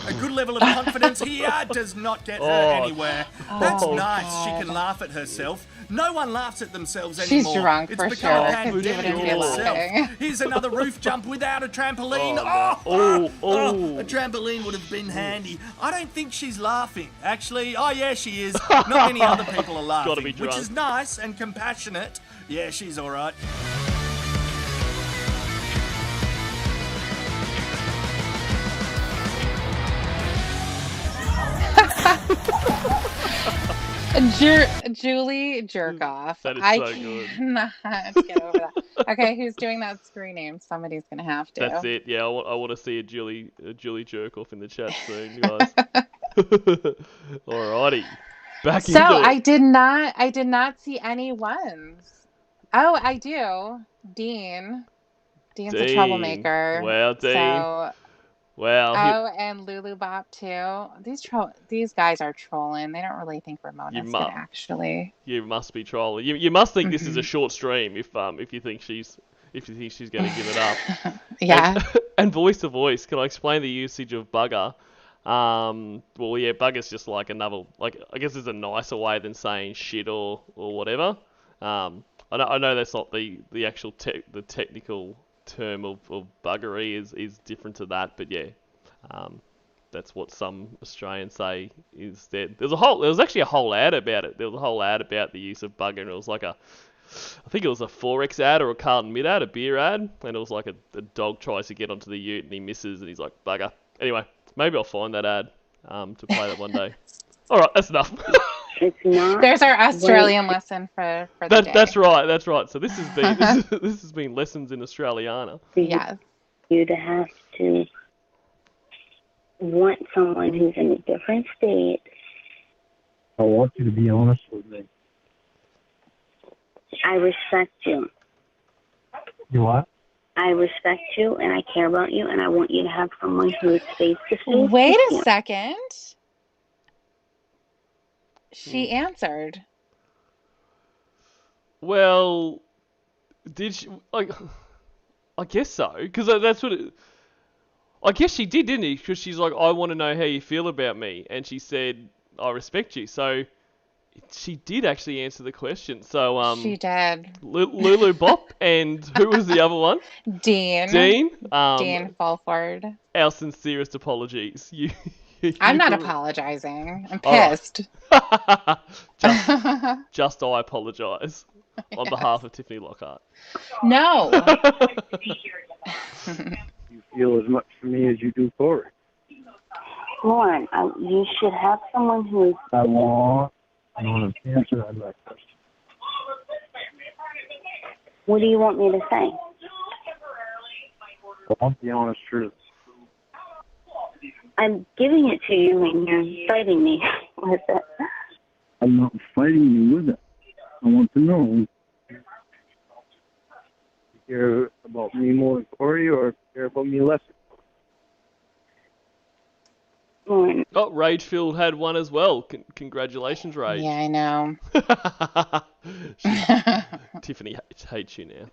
A good level of confidence here does not get her anywhere. That's nice. She can laugh at herself. No one laughs at themselves She's anymore. drunk It's for become sure, a 'cause you wouldn't be laughing. Here's another roof jump without a trampoline. A trampoline would have been handy. I don't think she's laughing. Actually, oh yeah, she is. Not many other people are laughing, Gotta be drunk. which is nice and compassionate. Yeah, she's all right. Julie Jerkoff. That is I so good. cannot get over that. Okay, who's doing that screen name? Somebody's gonna have to. That's it. Yeah, I want to see a Julie jerk off in the chat soon, guys. Alrighty, back into it. So I did not see any ones. Oh, I do. Dean's a troublemaker. Well, Dean. So, wow. and Lulu Bop too. These guys are trolling. They don't really think Ramona's gonna actually. You must be trolling. You must think this is a short stream if you think she's going to give it up. Yeah. And voice to voice. Can I explain the usage of bugger? Well, yeah, bugger's just like another, like, I guess it's a nicer way than saying shit or whatever. I know that's not the actual technical term of buggery is different to that, but yeah, that's what some Australians say is that. There was actually a whole ad about it. There was a whole ad about the use of bugger, and it was like I think it was a Forex ad or a Carlton Mid ad, a beer ad, and it was like a dog tries to get onto the ute and he misses and he's like, bugger. Anyway, maybe I'll find that ad to play that one day. Alright, that's enough. It's not. There's our Australian lesson for the day. That's right. So this has been lessons in Australiana. Yes. You to have to want someone who's in a different state. I want you to be honest with me. I respect you. You what? I respect you and I care about you and I want you to have someone who is face to face. Wait a second. She answered. Well, did she? Like, I guess so, because that's what it. I guess she did, didn't she? Because she's like, I want to know how you feel about me, and she said, I respect you. So she did actually answer the question. So she did. Lulu Bop, and who was the other one? Dean. Dean Falford. Our sincerest apologies. I'm not apologizing. I'm pissed. Just I apologise on behalf of Tiffany Lockheart. No. You feel as much for me as you do for it. Lauren, you should have someone who is... I want to answer that question. What do you want me to say? I want the honest truth. I'm giving it to you and you're fighting me with it. I'm not fighting you with it. I want to know, you care about me more than Corey or care about me less? Lauren. Oh, Ragefield had one as well. Congratulations, Rage. Yeah, I know. Tiffany hates you now.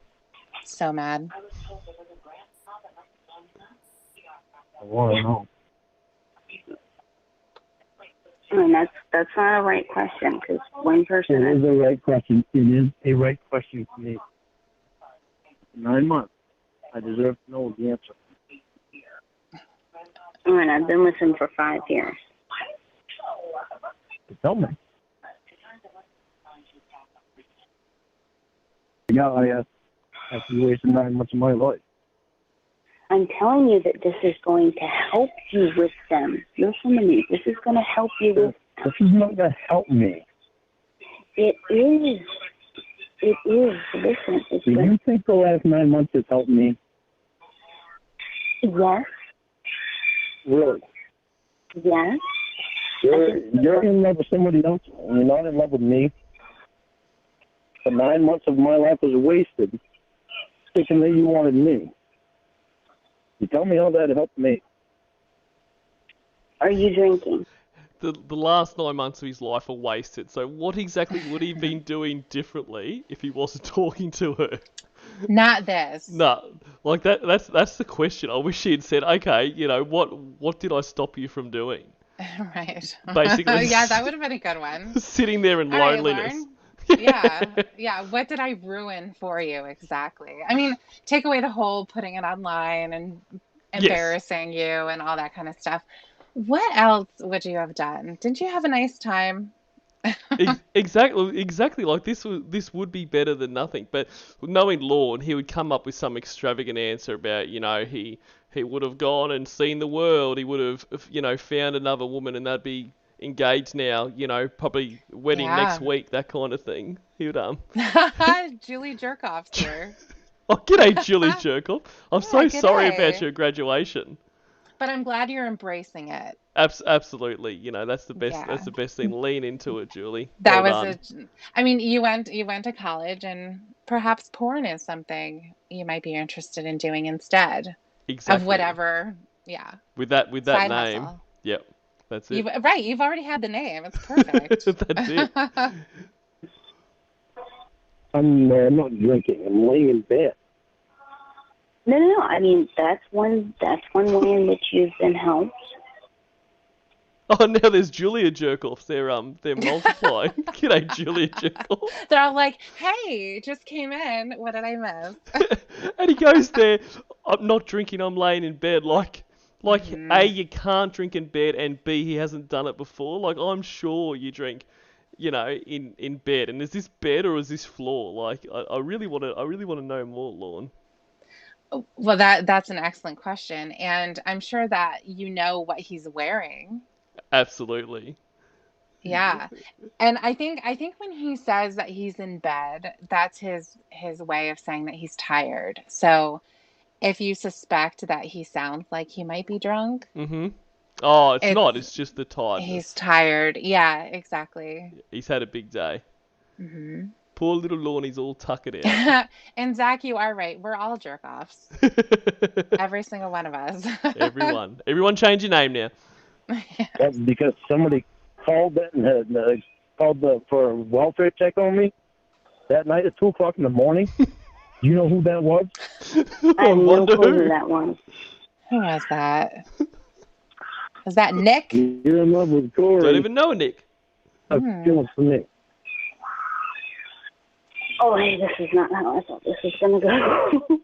So mad. I want to know. And that's not a right question because one person. It is a right question. It is a right question for me. 9 months. I deserve to know the answer. And I've been with him for 5 years. Tell me. Yeah, I after you wasted 9 months of my life. I'm telling you that this is going to help you with them. Listen to me. This is going to help you with... This is not going to help me. It is. It is. Listen. Do you think the last 9 months has helped me? Yes. Really? Yes. You're in love with somebody else, and you're not in love with me. The 9 months of my life was wasted thinking that you wanted me. You tell me how that helped me. Are you drinking? The last 9 months of his life are wasted. So what exactly would he have been doing differently if he wasn't talking to her? Not this. No, like that's the question. I wish she had said, okay, you know, what did I stop you from doing? Right. Basically. Yeah, that would have been a good one. Sitting there in All right, loneliness. Lauren. Yeah. What did I ruin for you exactly? I mean, take away the whole putting it online and Yes. embarrassing you and all that kind of stuff. What else would you have done? Didn't you have a nice time? Exactly. Like this would be better than nothing. But knowing Lorne, he would come up with some extravagant answer about, he would have gone and seen the world. He would have, found another woman, and they'd be engaged now. Probably wedding next Yeah. week, that kind of thing. He would Julie Jerkoff's here. Oh, g'day, Julie Jerkoff. I'm Yeah, so sorry about g'day. your graduation. But I'm glad you're embracing it. Absolutely. That's the best. Yeah. That's the best thing. Lean into it, Julie. That Well was done. a I mean, you went to college and perhaps porn is something you might be interested in doing instead of Exactly. whatever, yeah, With that side name. hustle. Yep. That's You've it. right, you've already had the name. It's perfect. That's it. I'm not drinking. I'm laying in bed. No. I mean, that's one way in which you've been helped. Oh, now there's Julia Jerkoffs. They're multiplying. G'day, Julia Jerkoff. They're all like, "Hey, just came in. What did I miss?" And he goes there. I'm not drinking. I'm laying in bed. Like Mhm. A, you can't drink in bed, and B, he hasn't done it before. Like, I'm sure you drink, in bed. And is this bed or is this floor? Like, I really want to know more, Lorne. Well, that's an excellent question, and I'm sure that you know what he's wearing. Absolutely. Yeah. And I think when he says that he's in bed, that's his way of saying that he's tired. So, if you suspect that he sounds like he might be drunk, Mm-hmm. Oh, it's it's not. It's just the he's tiredness. tired. Yeah, exactly. He's had a big day. Hmm. Poor little Lorne's all tuckered out. And Zach, you are right. We're all jerk offs. Every single one of us. Everyone change your name now. That's because somebody called that and had, called for a welfare check on me that night at 2 o'clock in the morning. Do you know who that was? I have no wonder clue who. who that was. Who was that? Was that Nick? You're in love with Corey. Don't even know Nick. I'm feeling for me. Oh, hey, this is not how I thought this was going to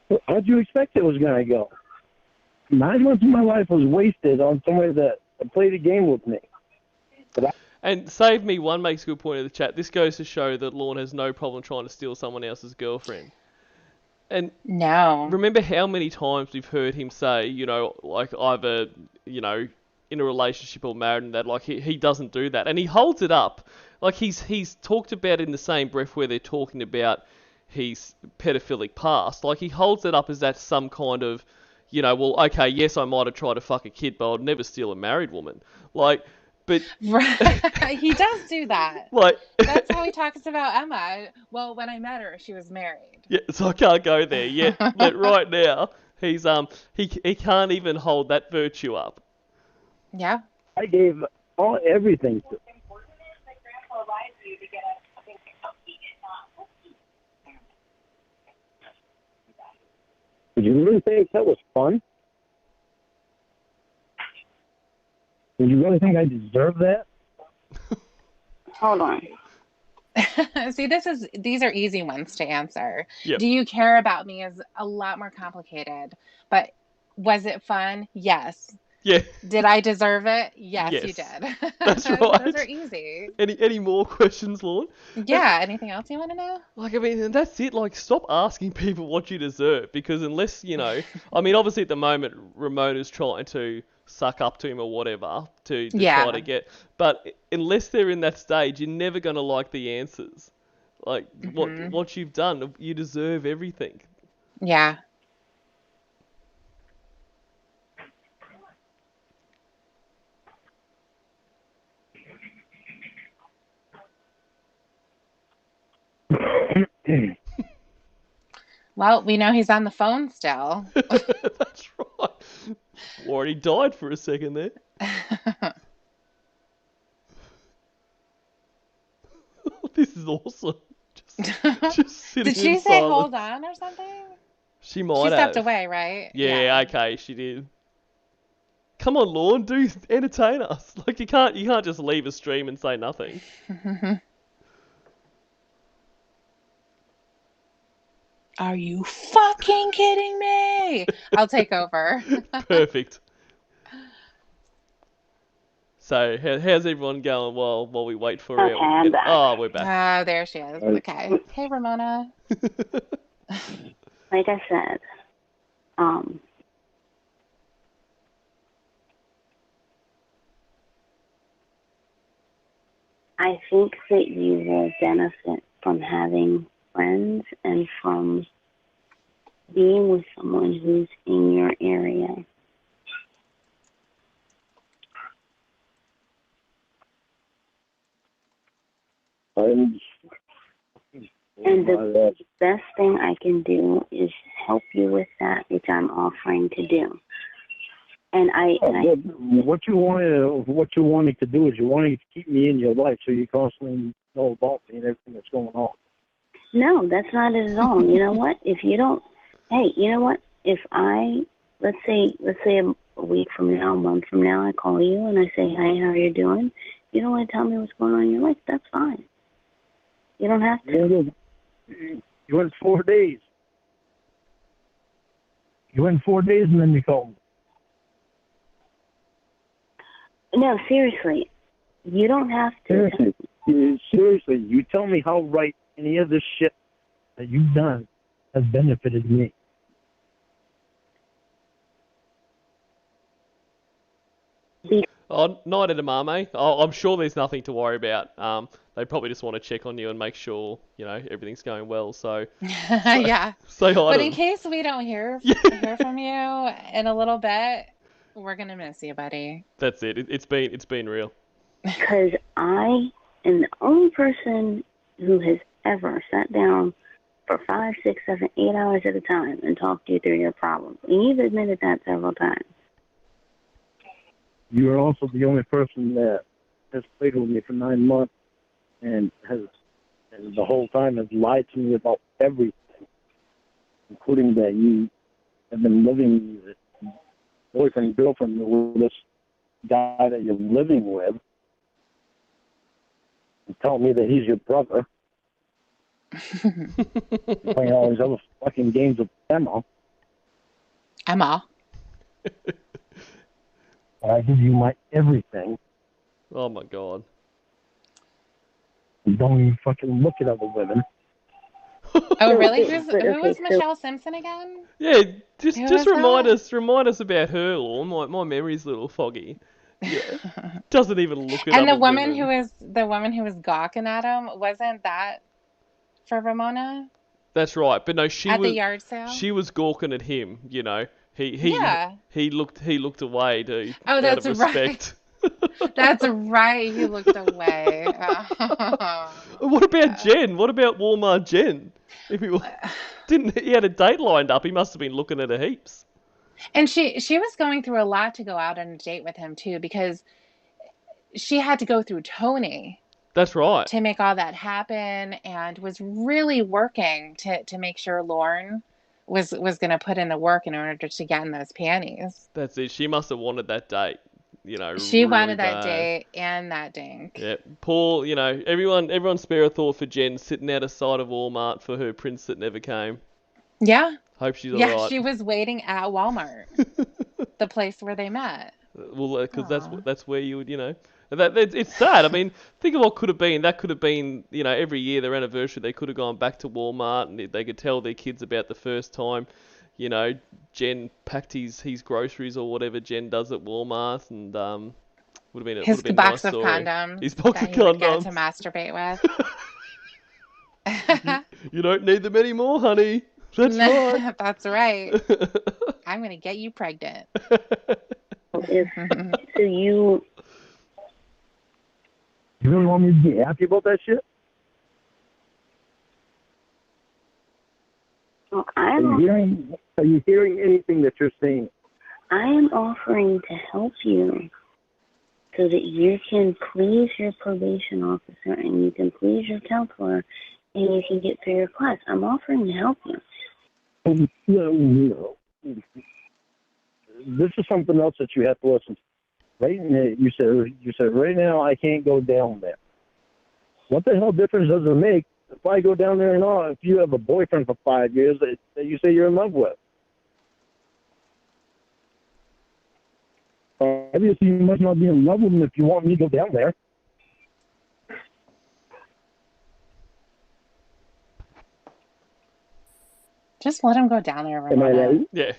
go. How'd you expect it was going to go? 9 months of my life was wasted on somebody that played a game with me. And Save Me One makes a good point in the chat. This goes to show that Lorne has no problem trying to steal someone else's girlfriend. And No. remember how many times we've heard him say, like either, in a relationship or married and that, like he doesn't do that. And he holds it up. Like he's talked about it in the same breath where they're talking about his pedophilic past. Like he holds it up as that's some kind of, well, okay, yes, I might have tried to fuck a kid, but I'd never steal a married woman. Like, but Right. He does do that. like, That's how he talks about Emma. Well, when I met her, she was married. yeah, so I can't go there yet. But right now, he's he can't even hold that virtue up. Yeah. I gave everything to him. Did you really think that was fun? Did you really think I deserve that? Hold on. See, these are easy ones to answer. Yep. Do you care about me is a lot more complicated. But was it fun? Yes. Yeah. Did I deserve it? Yes, you Yes. did. That's right. Those are easy. Any more questions, Lorne? Yeah. Anything else you want to know? Like, I mean, and that's it. Like, stop asking people what you deserve, because unless, I mean, obviously at the moment, Ramona's trying to suck up to him or whatever to Yeah. try to get, but unless they're in that stage, you're never going to like the answers. Like, what you've done, you deserve everything. Yeah. Well, we know he's on the phone still. That's right. Already died for a second there. This is awesome. Just sitting Did she in say silence. hold on or something? She might She stepped have. away, right? Yeah, okay, she did. Come on, Lorne, entertain us. Like you can't just leave a stream and say nothing. Are you fucking kidding me? I'll take over. Perfect. So, how's everyone going while we wait for Okay, I'm back. Oh, we're back. Oh, there she is. Okay. Hey, Ramona. Like I said, I think that you will benefit from having friends and from being with someone who's in your area. And the best thing I can do is help you with that, which I'm offering to do. And what you wanted to do is you wanted to keep me in your life, so you constantly know about me and everything that's going on. No, that's not it at all. You know what? If you don't, hey, you know what? If let's say a week from now, a month from now, I call you and I say, "Hi, how are you doing?" You don't want to tell me what's going on in your life. That's fine. You don't have to. You went 4 days. You went 4 days and then you called me. No, seriously. You don't have to. Seriously, you tell me how right any of this shit that you've done has benefited me. Oh, night edamame. I'm sure there's nothing to worry about. They probably just want to check on you and make sure, everything's going well. So Yeah. say hi But to in them. case we don't hear from you in a little bit, we're gonna miss you, buddy. That's it. It's been real. Because I am the only person who has ever sat down for 5, 6, 7, 8 hours at a time and talked you through your problems. And you've admitted that several times. You are also the only person that has played with me for 9 months and the whole time has lied to me about everything, including that you have been living boyfriend, girlfriend with this guy that you're living with, and telling me that he's your brother. Playing all these other fucking games with Emma. I give you my everything. Oh my god. You don't even fucking look at other women. Oh really? Who was Michelle Simpson again? Yeah, just remind that? us about her. Or my memory's a little foggy. Yeah, doesn't even look at And other the woman women. who was gawking at him, wasn't that for Ramona? That's right, but no, At the yard sale? she was gawking at him. Yeah. He looked away, dude. Oh, Out that's of respect. right. That's right. He looked away. What about Jen? What about Walmart Jen? If he had a date lined up, he must have been looking at her heaps. And she was going through a lot to go out on a date with him too, because she had to go through Tony. That's right. To make all that happen, and was really working to make sure Lauren was going to put in the work in order to get in those panties. That's it. She must have wanted that date, She really wanted bad. that date and that dink. Yeah, Paul, everyone spare a thought for Jen sitting out of sight of Walmart for her prince that never came. Yeah. Hope she's Yeah, alright. she was waiting at Walmart, the place where they met. Well, because that's where you would, it's sad. I mean, think of what could have been. That could have been, every year their anniversary, they could have gone back to Walmart and they could tell their kids about the first time, Jen packed his groceries or whatever Jen does at Walmart, and would have been his would have been box a of nice story. condoms. His box that of he would condoms get to masturbate with. You don't need them anymore, honey. That's right. That's right. I'm gonna get you pregnant. So you really want me to be happy about that shit? Well, Are you hearing anything that you're saying? I am offering to help you so that you can please your probation officer and you can please your counselor and you can get through your class. I'm offering to help you. No. This is something else that you have to listen to. Right? You said right now I can't go down there. What the hell difference does it make if I go down there and all, if you have a boyfriend for 5 years that you say you're in love with, obviously you must not be in love with him if you want me to go down there. Just let him go down there, Ramona. Am I right? Yeah.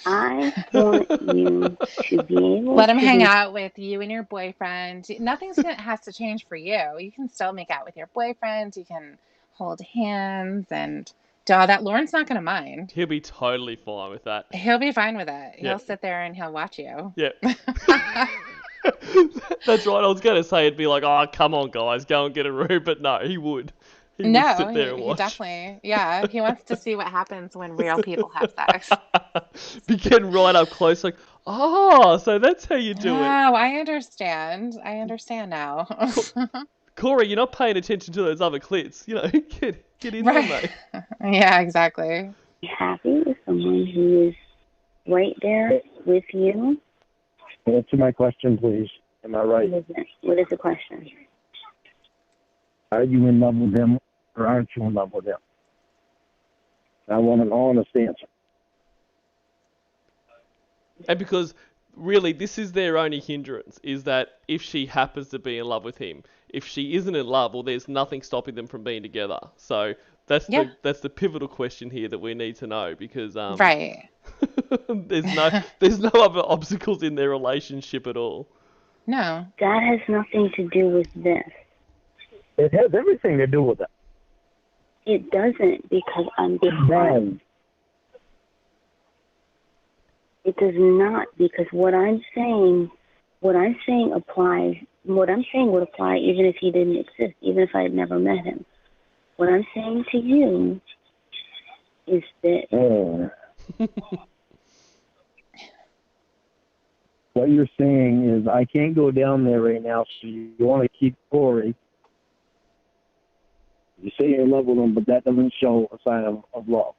I want you to be able Let him to hang be- out with you and your boyfriend. Nothing's has to change for you. You can still make out with your boyfriend. You can hold hands and do all that. Lauren's not going to mind. He'll be totally fine with that. He'll be fine with it. Yeah. He'll sit there and he'll watch you. Yeah. That's right. I was going to say it'd be like, oh, come on, guys, go and get a room. But no, he would. He would sit there and he watch. definitely, yeah. He wants to see what happens when real people have sex. Be getting right up close, like, oh, so that's how you do it. Oh, I understand. I understand now. Corey, you're not paying attention to those other clits. You know, get in there, mate. Yeah, exactly. happy with someone who is right there with you. Answer my question, please. Am I right? What is the question? Are you in love with him or aren't you in love with him? I want an honest answer. And because really this is their only hindrance, is that if she happens to be in love with him, if she isn't in love, well, there's nothing stopping them from being together. So that's the pivotal question here that we need to know, because right. there's no other obstacles in their relationship at all. No. That has nothing to do with this. It has everything to do with it. It doesn't, because I'm behind. It does not, because what I'm saying applies. What I'm saying would apply even if he didn't exist, even if I had never met him. What I'm saying to you is that. What you're saying is I can't go down there right now, so you want to keep Corey. You say you're in love with him, but that doesn't show a sign of love.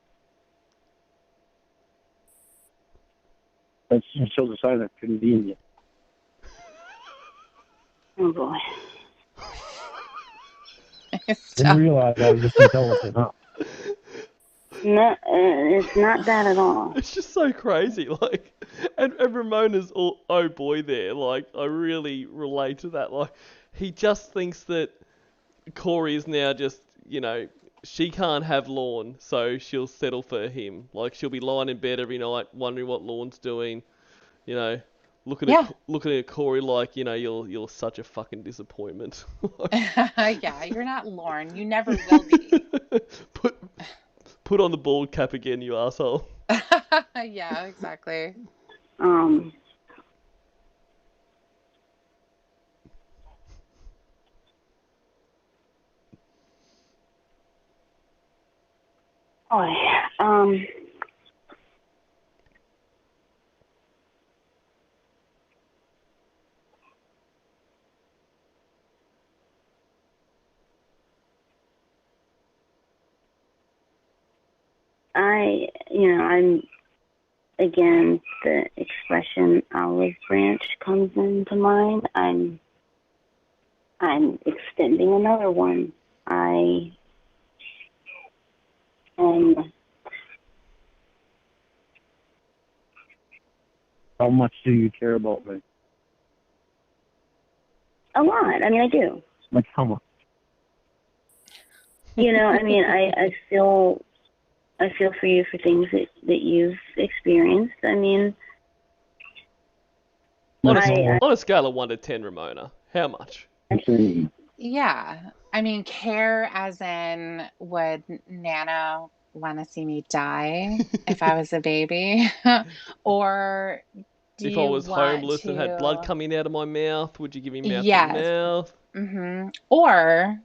That shows a sign of convenience. Oh, boy. Didn't realize I was just intelligent, huh? No, it's not that at all. It's just so crazy, like, and Ramona's all, oh boy there, like, I really relate to that, like, he just thinks that Corey is now just, you know, she can't have Lorne, so she'll settle for him, like, she'll be lying in bed every night, wondering what Lorne's doing, you know, looking at Corey like, you know, you're such a fucking disappointment. Yeah, you're not Lorne, you never will be. Put on the bald cap again, you asshole. Yeah, exactly. I'm, again, the expression olive branch comes into mind. I'm extending another one. I am. How much do you care about me? A lot. I mean, I do. Like how much? You know, I mean, I feel for you for things that you've experienced. I mean, on a scale of 1 to 10, Ramona, how much? Yeah, I mean, care as in, would Nana want to see me die if I was a baby? Or do if you I was homeless to... and had blood coming out of my mouth, would you give me mouth yes. to mouth? Mm-hmm. Or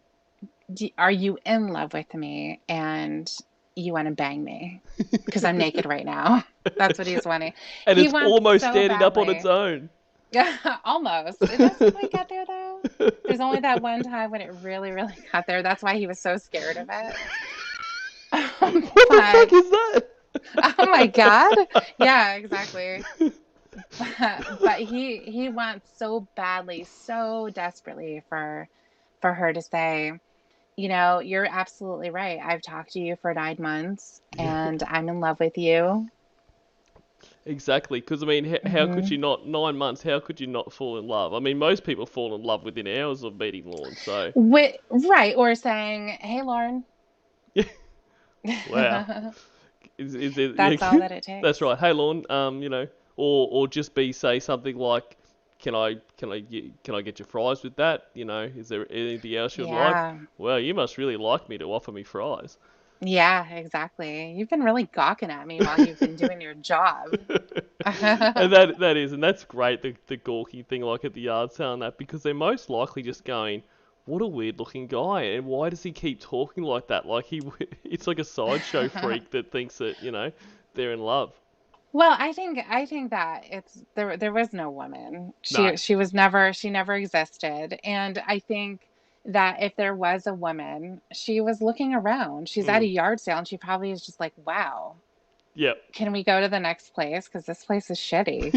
are you in love with me and you want to bang me because I'm naked right now? That's what he's wanting. And it's almost so standing badly. Up on its own. Yeah, almost. It doesn't quite get there though. There's only that one time when it really, really got there. That's why he was so scared of it. What the fuck is that? Oh my god. Yeah, exactly. But he wants so badly, so desperately for her to say, You're absolutely right. I've talked to you for 9 months and I'm in love with you. Exactly, because I mean, how could Hmm. you not 9 months? How could you not fall in love? I mean, most people fall in love within hours of meeting Lorne. So Right. Or saying, hey, Lauren. yeah, wow. Is it? That's all Yeah, that it that's takes. right. Hey, Lorne. Or just say something like, can I get your fries with that? Is there anything else you'd like? Yeah. Well, you must really like me to offer me fries. Yeah, exactly. You've been really gawking at me while you've been doing your job. And that's great, the gawky thing, like at the yard sale and that, because they're most likely just going, what a weird looking guy, and why does he keep talking like that? Like it's like a sideshow freak that thinks that, they're in love. Well, I think that there was no woman. No. She never existed. And I think that if there was a woman, she was looking around. She's at a Mm. yard sale and she probably is just like, "Wow, Yep. can we go to the next place because this place is shitty.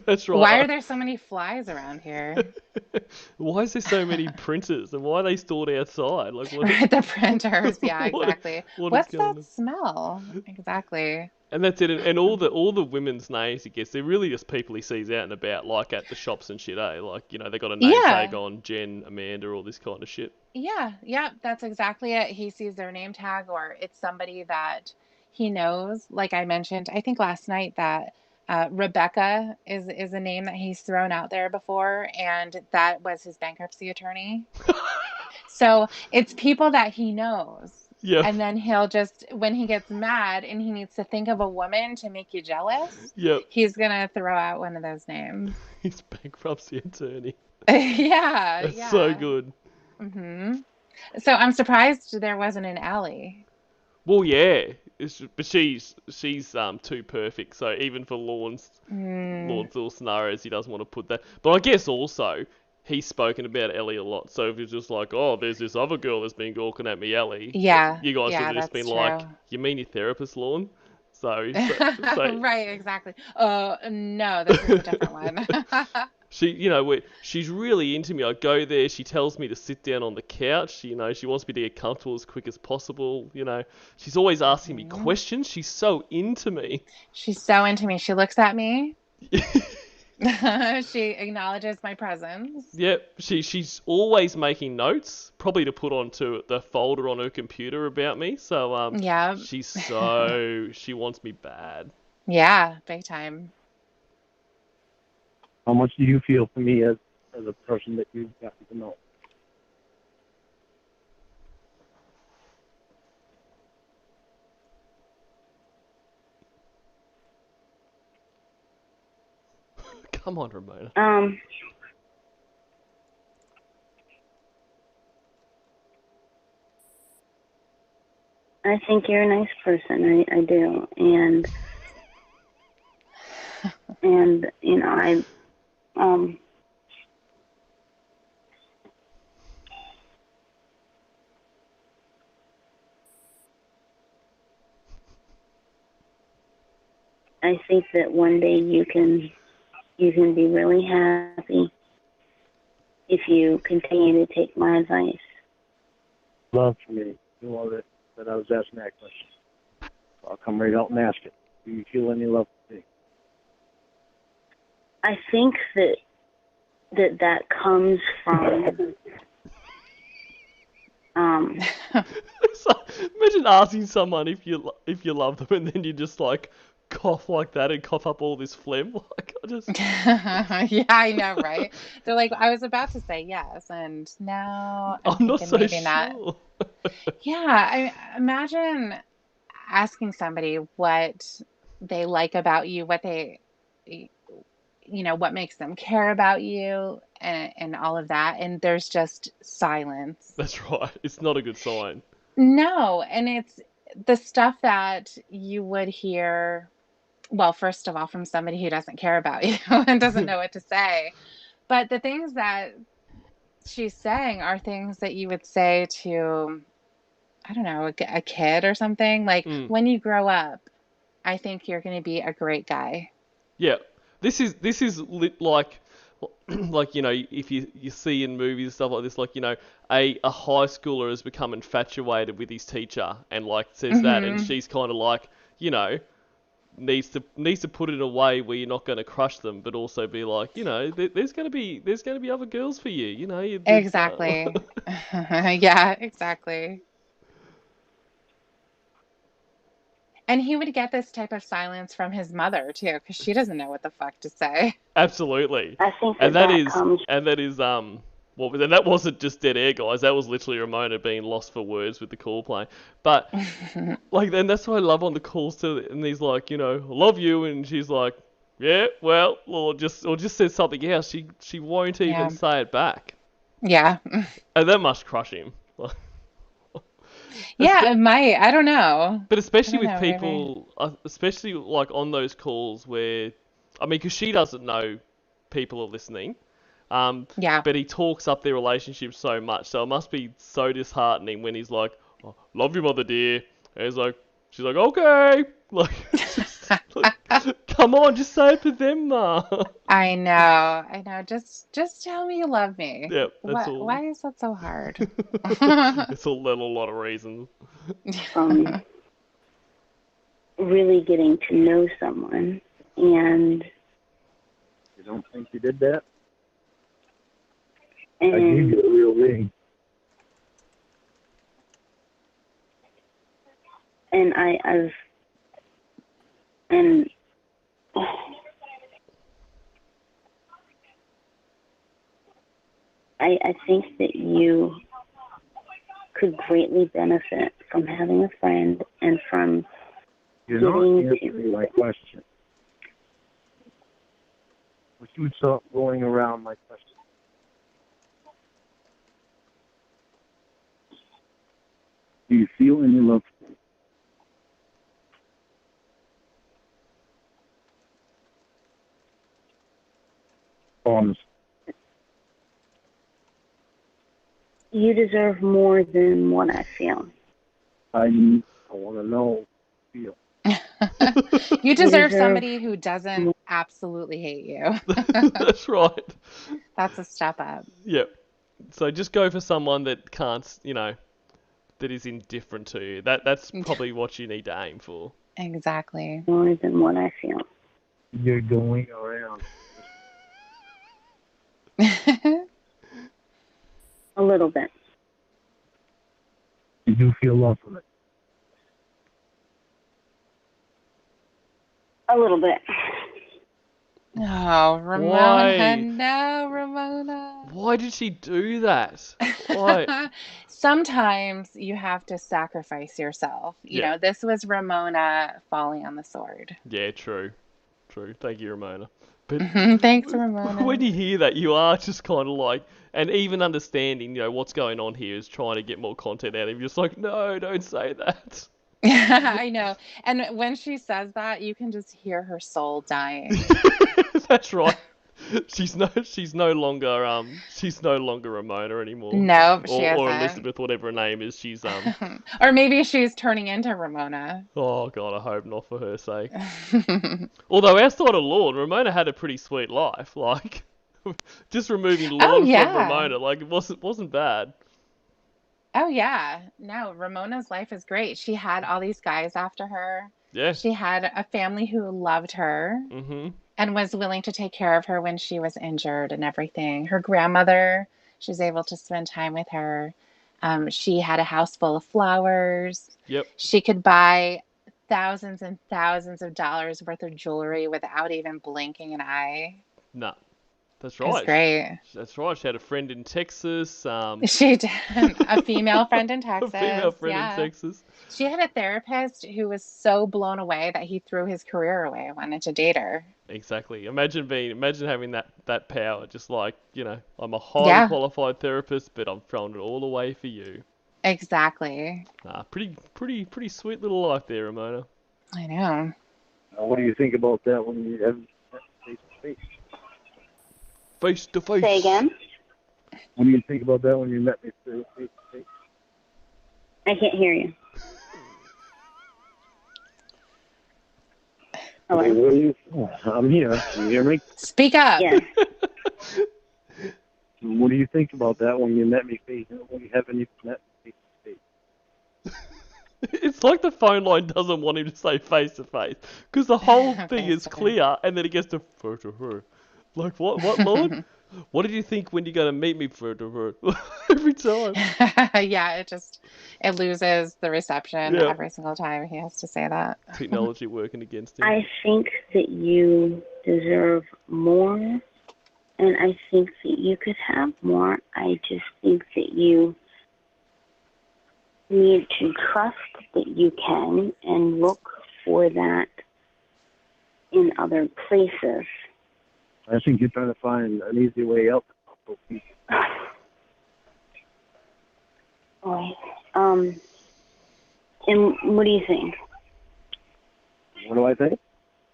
That's Why right. are there so many flies around here?" Why is there so many printers, and why are they stored outside? Like what? Right, the printers. Yeah, what? exactly. What is What's going that on? smell? Exactly. And that's it. And all the women's names he gets, they're really just people he sees out and about, like at the shops and shit, eh? Like, they got a name tag Yeah. on Jen, Amanda, all this kind of shit. Yeah, that's exactly it. He sees their name tag, or it's somebody that he knows. Like I mentioned, I think last night that Rebecca is a name that he's thrown out there before, and that was his bankruptcy attorney. So it's people that he knows. Yep. And then he'll just, when he gets mad and he needs to think of a woman to make you jealous, Yep. he's gonna throw out one of those names. His bankruptcy attorney. Yeah, That's so yeah. good. Hmm. So I'm surprised there wasn't an alley. Well, yeah. But she's too perfect. So even for Mm, Lorne's little scenarios, he doesn't want to put that. But I guess also he's spoken about Ellie a lot. So if it's just like, oh, there's this other girl that's been gawking at me, Ellie, yeah, you guys should yeah, have just been that's like, true. you mean your therapist, Lorne? So Right, exactly. Oh, no, this is a different one. she's really into me. I go there, she tells me to sit down on the couch. She wants me to get comfortable as quick as possible. She's always asking me Mhm. questions. She's so into me. She's so into me. She looks at me. She acknowledges my presence. Yep, she's always making notes, probably to put onto the folder on her computer about me. So Yeah. she wants me bad. Yeah, big time. How much do you feel for me as a person that you've gotten to know? Come on, Ramona. I think you're a nice person. I do, and um I think that one day you can be really happy if you continue to take my advice. Love for me. You know that I was asking that question. I'll come right out and ask it. Do you feel any love for me? I think that comes from So, imagine asking someone if you love them, and then you just like cough like that and cough up all this phlegm. Like I just. Yeah, I know, right? They're like, I was about to say yes, and now I'm I'm not thinking so maybe not. sure. Yeah, I imagine asking somebody what they like about you, what makes them care about you, and all of that, and there's just silence. That's right. It's not a good sign. No, and it's the stuff that you would hear, well, first of all, from somebody who doesn't care about you and doesn't know what to say. But the things that she's saying are things that you would say to, I don't know, a kid or something. Like, Mm. when you grow up, I think you're going to be a great guy. Yeah. This is like like, you know, if you see in movies and stuff like this, like, you know, a high schooler has become infatuated with his teacher and like says that, and she's kind of like, you know, needs to put it in a way where you're not going to crush them, but also be like, you know, there's going to be other girls for you, you know. Exactly. Yeah, exactly. And he would get this type of silence from his mother too, because she doesn't know what the fuck to say. Absolutely. I think And that is what was, and that wasn't just dead air, guys. That was literally Ramona being lost for words with the call playing. But like, then that's what I love on the calls too. And he's like, you know, I love you, and she's like, yeah, well, or just says something else. She won't even say it back. Yeah. And that must crush him. Yeah, it might. I don't know. But especially with people, especially like on those calls where, I mean, because she doesn't know people are listening. Yeah. But he talks up their relationship so much, so it must be so disheartening when he's like, oh, "Love you, mother dear," and she's like, "Okay," like, come on, just say it to them, ma. I know. Just tell me you love me. Yep, that's all. Why is that so hard? It's a lot of reasons. Really getting to know someone, and You don't think you did that? and I gave you a real ring. and I think that you could greatly benefit from having a friend and from You're not answering my question. Would you stop going around my question? Do you feel any love for me? Honest. You deserve more than what I feel. I want to know. Feel. You deserve somebody who doesn't absolutely hate you. That's right. That's a step up. Yep. So just go for someone that can't, you know, that is indifferent to you. That's probably what you need to aim for. Exactly. More than what I feel. You're going around. A little bit. You do feel love for me. A little bit. Oh, Ramona. Why? No, Ramona. Why did she do that? Why? Sometimes you have to sacrifice yourself. You Yeah. know, this was Ramona falling on the sword. Yeah, true. Thank you, Ramona. But Thanks, Ramona. when you hear that, you are just kind of like, and even understanding, you know, what's going on here is trying to get more content out of him. You're just like, no, don't say that. Yeah, I know. And when she says that, you can just hear her soul dying. That's right. She's no longer Ramona anymore. No, she isn't. Or Elizabeth, whatever her name is. She's Or maybe she's turning into Ramona. Oh God, I hope not for her sake. Although outside of Lorne, Ramona had a pretty sweet life. Like, just removing Lorne from Ramona, like it wasn't bad. Oh yeah. No, Ramona's life is great. She had all these guys after her. Yeah. She had a family who loved her and was willing to take care of her when she was injured and everything. Her grandmother, she was able to spend time with her. She had a house full of flowers. Yep. She could buy thousands and thousands of dollars worth of jewelry without even blinking an eye. No. That's right. It's great. That's right. She had a friend in Texas. She did. A female friend in Texas. A female friend in Texas. She had a therapist who was so blown away that he threw his career away and wanted to date her. Exactly. Imagine having that power. Just like, you know, I'm a highly qualified therapist, but I'm throwing it all away for you. Exactly. Pretty sweet little life there, Ramona. I know. What do you think about that when you have face to face? Face to face. Say again? What do you think about that when you met me face to face? I can't hear you. Hello? Where are you? I'm here. Can you hear me? Speak up. Yes. What do you think about that when you met me face? When you haven't even met me face to face? It's like the phone line doesn't want him to say face to face because the whole thing is clear, and then it gets to her. Like what, Lord? What did you think when you're gonna meet me for every time? Yeah, it loses the reception Yeah. every single time he has to say that. Technology working against him. I think that you deserve more, and I think that you could have more. I just think that you need to trust that you can and look for that in other places. I think you're trying to find an easy way out. Boy, and what do you think? What do I think?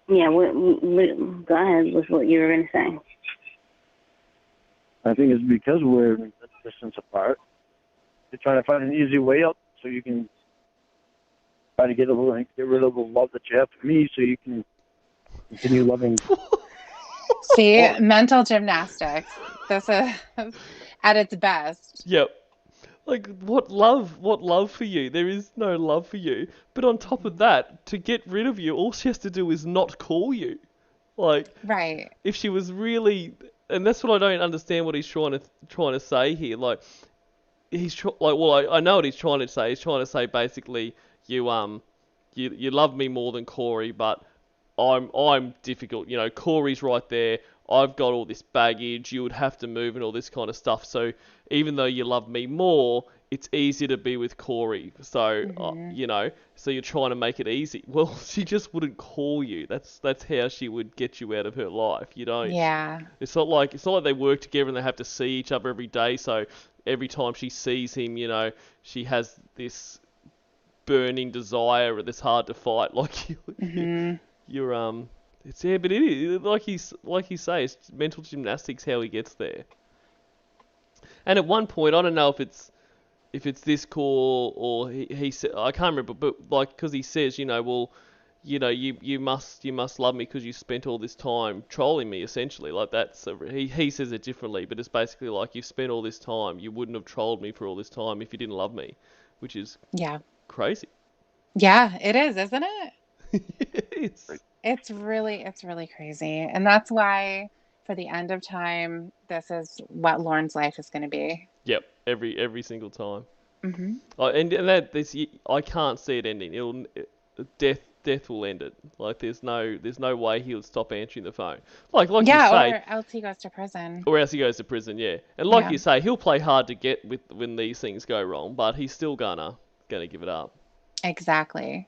Yeah, go ahead with what you were going to say. I think it's because we're a distance apart. You're trying to find an easy way out so you can try to get rid of the love that you have for me so you can continue loving. See, mental gymnastics. This is at its best. Yep. Like, what love for you? There is no love for you. But on top of that, to get rid of you, all she has to do is not call you. Like, right. If she was really, and that's what I don't understand what he's trying to say here. Like, I know what he's trying to say. He's trying to say basically, you love me more than Corey, but I'm difficult. You know, Corey's right there. I've got all this baggage. You would have to move and all this kind of stuff. So even though you love me more, it's easier to be with Corey. So so you're trying to make it easy. Well, she just wouldn't call you. That's how she would get you out of her life. You don't. Yeah. It's not like they work together and they have to see each other every day. So every time she sees him, she has this burning desire that's hard to fight. Like you're it's but it is like you say, it's mental gymnastics how he gets there. And at one point, I don't know if it's this call or he said, I can't remember, but like because he says, you must love me because you spent all this time trolling me, essentially. Like he says it differently, but it's basically like you've spent all this time, you wouldn't have trolled me for all this time if you didn't love me, which is crazy. Yeah, it is, isn't it? It's really crazy. And that's why for the end of time, this is what Lauren's life is going to be. Yep, every single time. Mm-hmm. I can't see it ending. Death will end it. Like there's no way he'll stop answering the phone. Like you say, or else he goes to prison. Or else he goes to prison, yeah. And like you say, he'll play hard to get with when these things go wrong, but he's still gonna give it up. Exactly.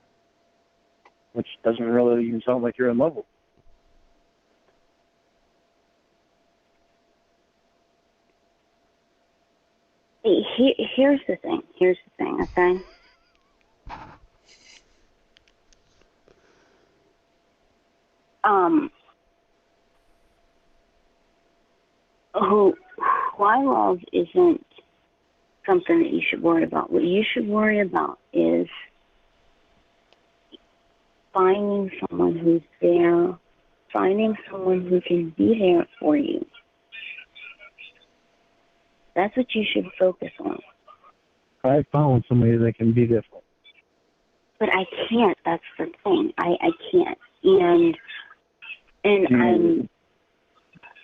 Which doesn't really even sound like you're in love with. Here's the thing, okay? Why love isn't something that you should worry about. What you should worry about is finding someone who's there, finding someone who can be there for you. That's what you should focus on. I found somebody that can be there for me. But I can't. That's the thing. I can't. And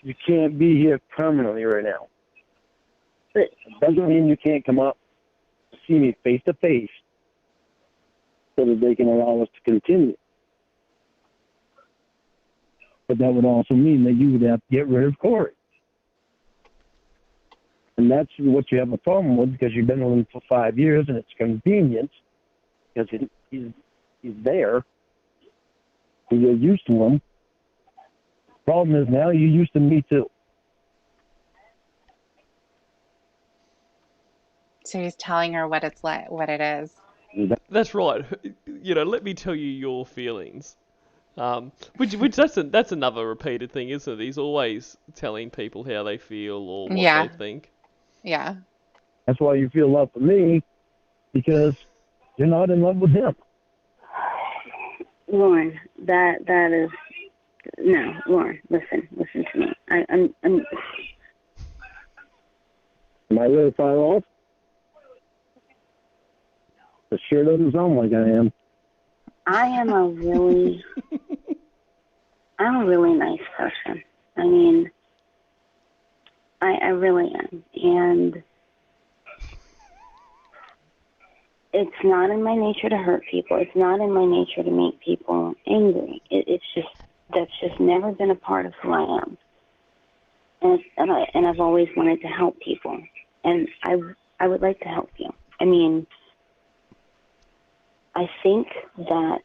you can't be here permanently right now. But it doesn't mean you can't come up to see me face to face so that they can allow us to continue. But that would also mean that you would have to get rid of Corey. And that's what you have a problem with, because you've been with him for 5 years and it's convenient because he's there and you're used to him. Problem is now you're used to me too. So he's telling her what it's like, what it is. That's right. Let me tell you your feelings. Which that's another repeated thing, isn't it? He's always telling people how they feel or what they think. Yeah. That's why you feel love for me, because you're not in love with him. Lauren, that is no. Lauren, listen to me. Am I really far off? It sure doesn't sound like I am. I'm a really nice person. I mean, I really am. And it's not in my nature to hurt people. It's not in my nature to make people angry. That's just never been a part of who I am. And I've always wanted to help people. And I would like to help you. I mean, I think that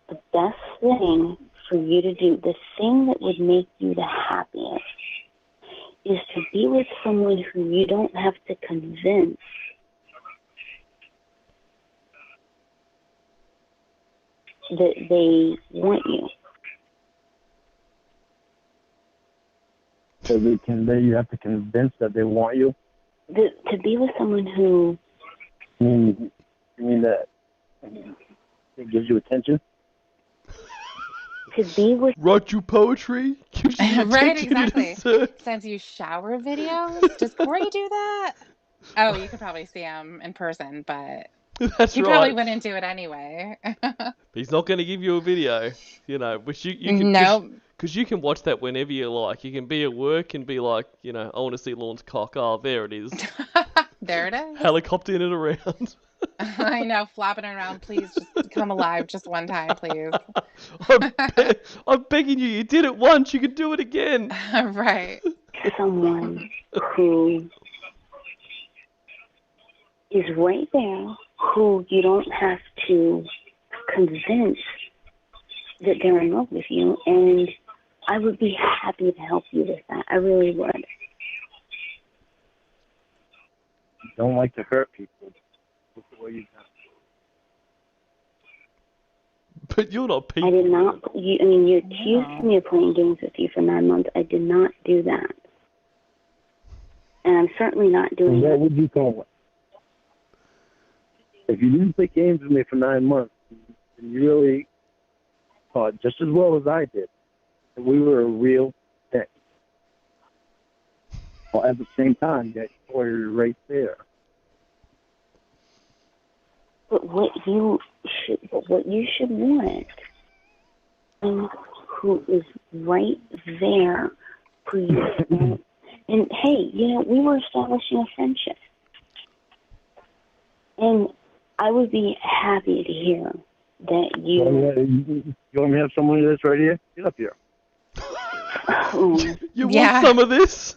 the best thing for you to do, the thing that would make you the happiest, is to be with someone who you don't have to convince that they want you. So you have to convince that they want you? To be with someone who... You mean that it gives you attention? To be with... Write you poetry? Gives you Right, attention exactly. Sends you shower videos? Does Corey do that? Oh, you could probably see him in person, but That's he right. probably wouldn't do it anyway. He's not going to give you a video, which you can... Nope. Because you can watch that whenever you like. You can be at work and be like, I want to see Lorne's cock. Oh, there it is. There it is. Helicoptering it around. I know, flopping around. Please just come alive just one time, please. I'm begging you. You did it once. You can do it again. Right. Someone who is right there, who you don't have to convince that they're in love with you, and I would be happy to help you with that. I really would. You don't like to hurt people. That's the way you got. But you're not people. I did not. You accused me of playing games with you for 9 months. I did not do that. And I'm certainly not doing that. What would you call it? If you didn't play games with me for 9 months, and you really thought just as well as I did that we were a real thing. Well, at the same time, that you're right there. But what you should want, and who is right there for you. And hey, we were establishing a friendship, and I would be happy to hear that you. You want me to have someone of this right here? Get up here. You want some of this?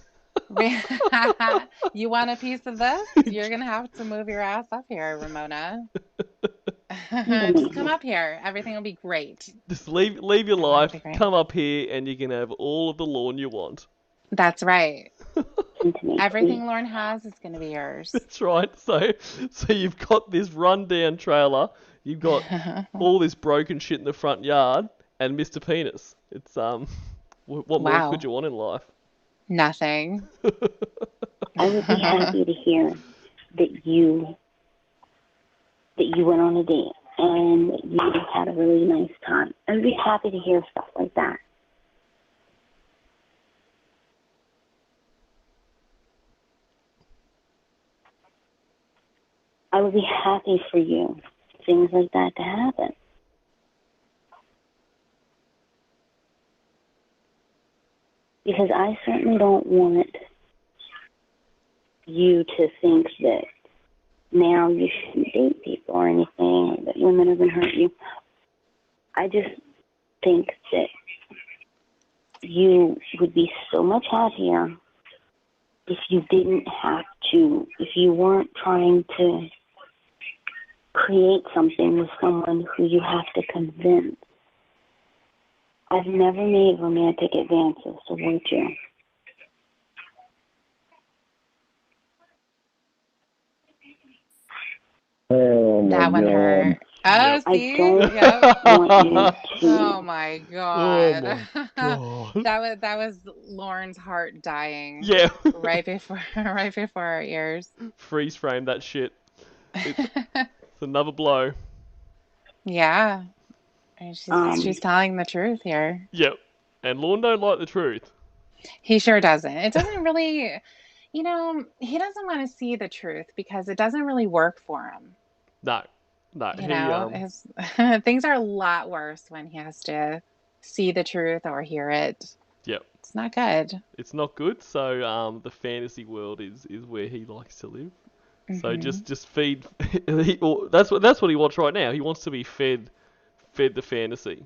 You want a piece of this? You're gonna have to move your ass up here, Ramona. Just come up here. Everything will be great. Just leave your life, come up here, and you can have all of the lawn you want. That's right. Everything Lauren has is going to be yours. That's right. So you've got this rundown trailer, you've got all this broken shit in the front yard, and Mr. Penis. It's what more could you want in life? Nothing. I would be happy to hear that you went on a date and you had a really nice time. I would be happy to hear stuff like that. I would be happy for you, things like that to happen. Because I certainly don't want you to think that now you shouldn't date people or anything, or that women are going to hurt you. I just think that you would be so much happier if you didn't have to, if you weren't trying to create something with someone who you have to convince. I've never made romantic advances toward you. Oh, that one hurt. Oh, see? I don't Yep. want you to. Oh my god. Oh my god. that was Lauren's heart dying. Yeah. right before our ears. Freeze frame that shit. It's another blow. Yeah. And she's telling the truth here. Yep. And Lorne don't like the truth. He sure doesn't. It doesn't really, You know, he doesn't want to see the truth because it doesn't really work for him. No, no, You know, his things are a lot worse when he has to see the truth or hear it. yep, It's not good. it's not good. So the fantasy world is where he likes to live. So Hmm. just feed. That's what he wants right now. He wants to be fed the fantasy,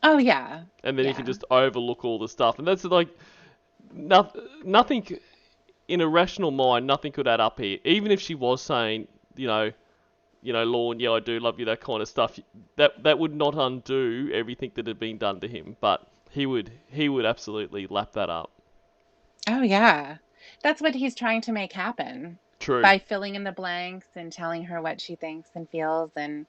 Oh yeah. and then he can Yeah. just overlook all the stuff. And that's like nothing in a rational mind. Nothing could add up here. Even if she was saying, Lorne, yeah, I do love you, that kind of stuff. That would not undo everything that had been done to him. But he would absolutely lap that up. Oh yeah. That's what he's trying to make happen True. by filling in the blanks and telling her what she thinks and feels, and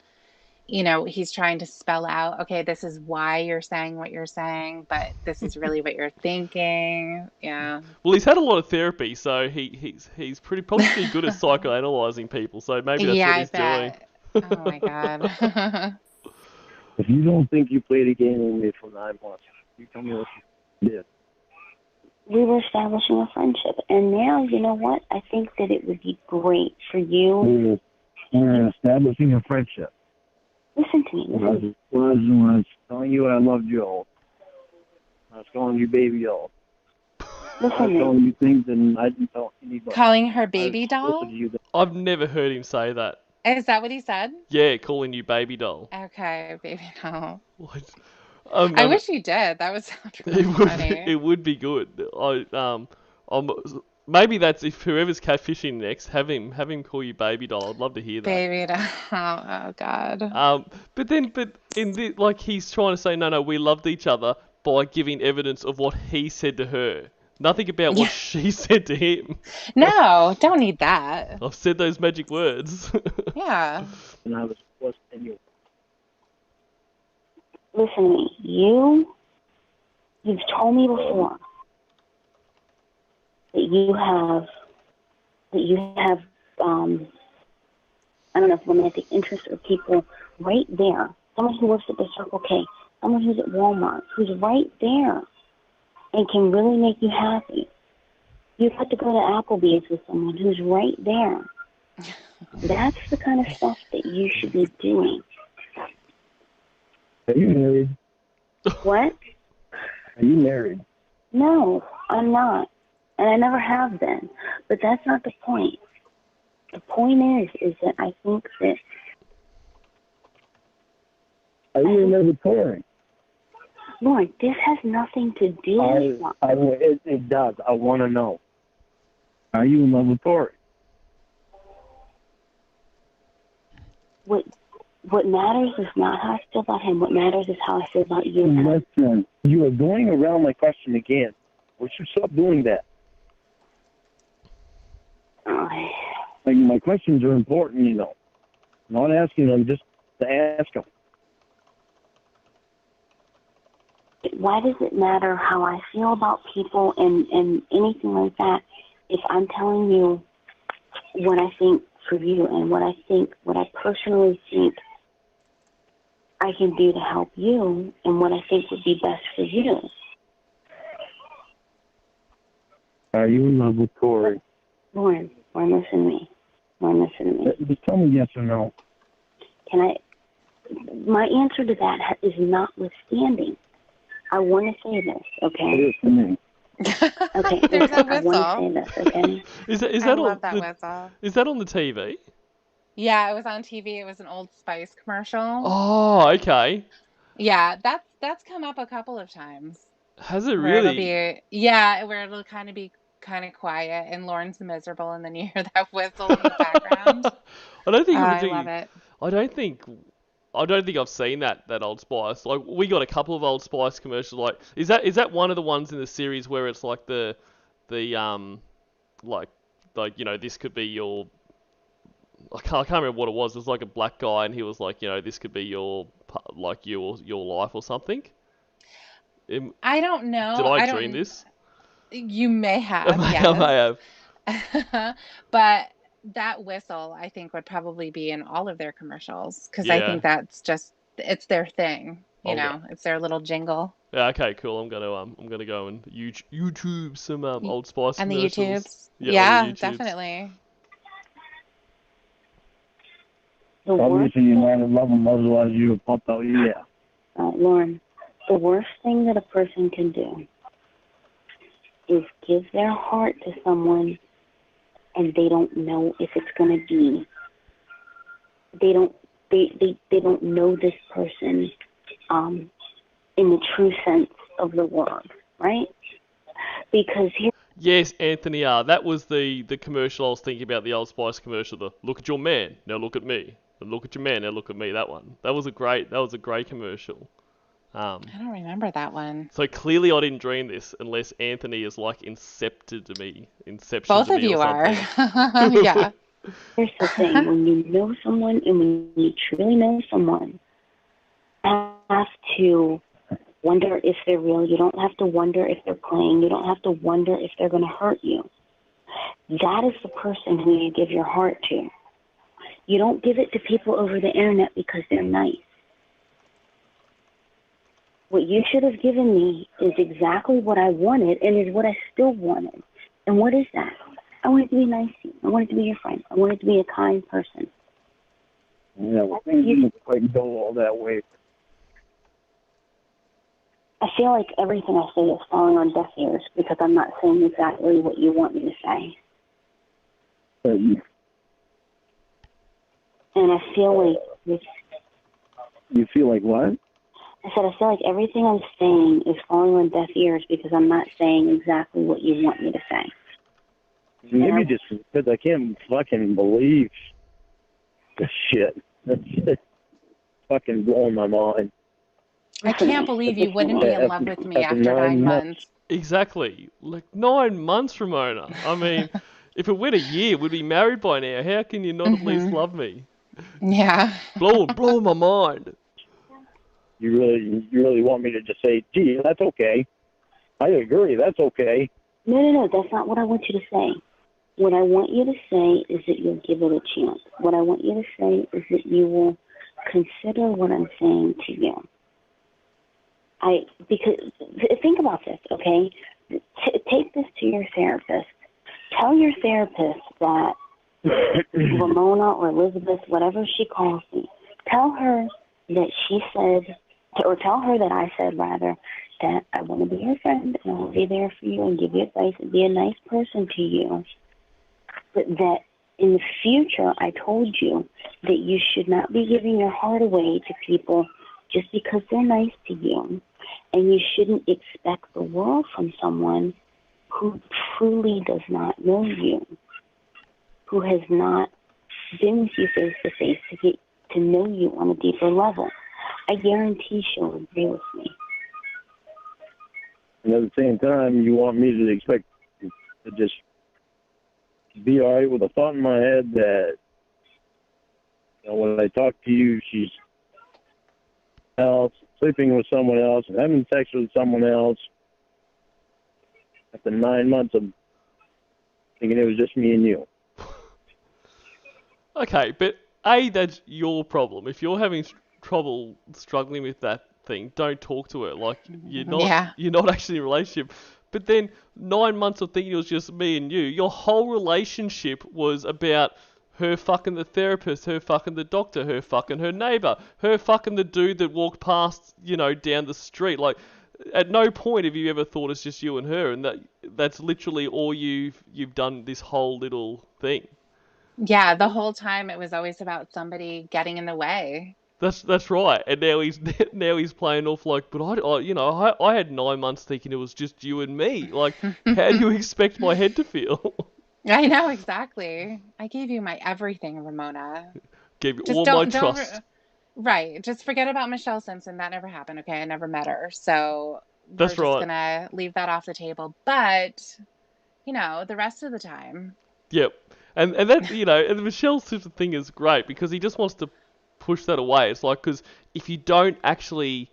he's trying to spell out, okay, this is why you're saying what you're saying, but this is really what you're thinking. Yeah. Well, he's had a lot of therapy, so he's probably pretty good at psychoanalyzing people. So maybe that's Yeah, what I he's doing. bet. Oh my God. If you don't think you played a game with me for 9 months, you tell me what you did. We were establishing a friendship, and now, you know what? I think that it would be great for you. We're establishing a friendship. Listen to me. Listen. I was telling you I loved you all. I was calling you baby all. I was Listen to me. telling you things and I didn't tell anybody. Calling her I baby was doll? closer to you than I've never heard him say that. Is that what he said? Yeah, calling you baby doll. Okay, baby doll. What? I wish he did. That would sound really funny. It would be good. I'm, maybe that's if whoever's catfishing next, have him call you baby doll. I'd love to hear that. Baby doll. Oh God. But in the like he's trying to say no, we loved each other by giving evidence of what he said to her. Nothing about what Yeah. she said to him. No, don't need that. I've said those magic words. Yeah. I was closer than you. Listen to me. You've told me before that you have I don't know if romantic interest or people right there. Someone who works at the Circle K, someone who's at Walmart, who's right there and can really make you happy. You've got to go to Applebee's with someone who's right there. That's the kind of stuff that you should be doing. Are you married? What? Are you married? No, I'm not. And I never have been. But that's not the point. The point is that I think that... Are you in love with Tori? Lauren, this has nothing to do with that. It does. I want to know. Are you in love with Tori? What matters is not how I feel about him. What matters is how I feel about you. Listen, you are going around my question again. We should stop doing that. Like, my questions are important, I'm not asking them just to ask them. Why does it matter how I feel about people and anything like that if I'm telling you what I think for you and what I personally think I can do to help you and what I think would be best for you? Are you in love with Tori? Lauren, listen to me. Just tell me yes or no. My answer to that is notwithstanding. I want to say this, okay? It is to me. Okay, There's a I whistle. want to say this, okay? Is I that love on that the, whistle. is that on the TV? Yeah, it was on TV. It was an Old Spice commercial. Oh, okay. Yeah, that's come up a couple of times Has it where really? where it'll kind of be kind of quiet and Lauren's miserable and then you hear that whistle in the background. I don't think I love it. I don't think I've seen that Old Spice. Like we got a couple of Old Spice commercials. Like is that one of the ones in the series where it's like the like this could be your I can't remember what it was. It was like a black guy and he was like this could be your your life or something. I don't know. Did I dream this? You may have, I may yes. But that whistle, I think, would probably be in all of their commercials because I Yeah. think it's their thing. It's their little jingle. Yeah, okay, cool. I'm gonna go and YouTube some Old Spice And the commercials. YouTubes. Yeah, on the YouTubes. Definitely. Obviously, you might have loved them, otherwise you would pop out, yeah. Lauren, the worst thing that a person can do is give their heart to someone and they don't know if it's going to be. They don't know this person in the true sense of the word, right? Because yes, Anthony R. That was the commercial I was thinking about, the Old Spice commercial. The look at your man, now look at me. And look at your man, now look at me. That one. That was a great commercial. I don't remember that one. So clearly I didn't dream this unless Anthony is like incepted to me. Both of you are. Yeah. Here's the thing. When you know someone and when you truly know someone, you have to wonder if they're real. You don't have to wonder if they're playing. You don't have to wonder if they're going to hurt you. That is the person who you give your heart to. You don't give it to people over the internet because they're nice. What you should have given me is exactly what I wanted and is what I still wanted. And what is that? I wanted to be nice to you. I wanted to be your friend. I wanted to be a kind person. Yeah, well, things didn't quite go all that way. I feel like everything I say is falling on deaf ears because I'm not saying exactly what you want me to say. And I feel like... You feel like what? I said, I feel like everything I'm saying is falling on deaf ears because I'm not saying exactly what you want me to say. Maybe just because I can't fucking believe this shit. That's just fucking blowing my mind. I can't believe you wouldn't be in love with me after 9 months. Exactly. Like 9 months, Ramona. I mean, if it went a year, we'd be married by now. How can you not at least love me? Yeah. Blowing my mind. You really want me to just say, gee, that's okay. I agree, that's okay. No, that's not what I want you to say. What I want you to say is that you'll give it a chance. What I want you to say is that you will consider what I'm saying to you. Because think about this, okay? Take this to your therapist. Tell your therapist that Ramona or Elizabeth, whatever she calls me, tell her that she said, or tell her that I said, rather, that I want to be your friend and I will be there for you and give you advice and be a nice person to you. But that in the future, I told you that you should not be giving your heart away to people just because they're nice to you. And you shouldn't expect the world from someone who truly does not know you, who has not been with you face to face to get to know you on a deeper level. I guarantee she'll agree with me. And at the same time, you want me to expect to just be all right with a thought in my head that, when I talk to you, she's else, sleeping with someone else, and having sex with someone else. After 9 months of thinking it was just me and you. Okay, but A, that's your problem. If you're having trouble struggling with that thing, don't talk to her. Like, you're not actually in a relationship. But then 9 months of thinking it was just me and you, your whole relationship was about her fucking the therapist, her fucking the doctor, her fucking her neighbor, her fucking the dude that walked past, down the street. Like, at no point have you ever thought it's just you and her, and that's literally all you've done this whole little thing. Yeah, the whole time it was always about somebody getting in the way. That's right. And now he's playing off like, but I had 9 months thinking it was just you and me. Like, how do you expect my head to feel? I know, exactly. I gave you my everything, Ramona. Gave you all my trust. Right. Just forget about Michelle Simpson. That never happened, okay? I never met her. So we're just going to leave that off the table. But, the rest of the time. Yep. And that, and the Michelle Simpson thing is great because he just wants to push that away. It's like, because if you don't actually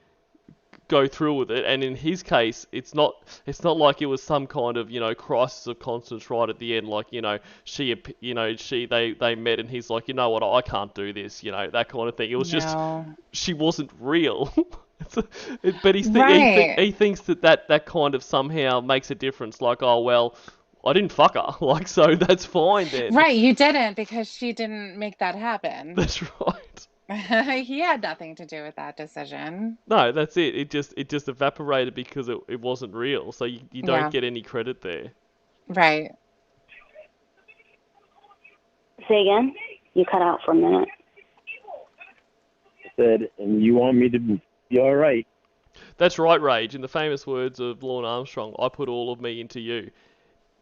go through with it, and in his case, it's not like it was some kind of, crisis of conscience right at the end, like, they met and he's like, you know what, I can't do this, that kind of thing. It was just, she wasn't real. But Right. he thinks that kind of somehow makes a difference. Like, oh well, I didn't fuck her. Like, so that's fine then. Right, you didn't because she didn't make that happen. That's right. He had nothing to do with that decision. No, that's it. It just evaporated because it wasn't real. So you don't Yeah, get any credit there. right. Say again? You cut out for a minute. I said, and you want me to be all right. That's right, Rage. In the famous words of Lorne Armstrong, I put all of me into you.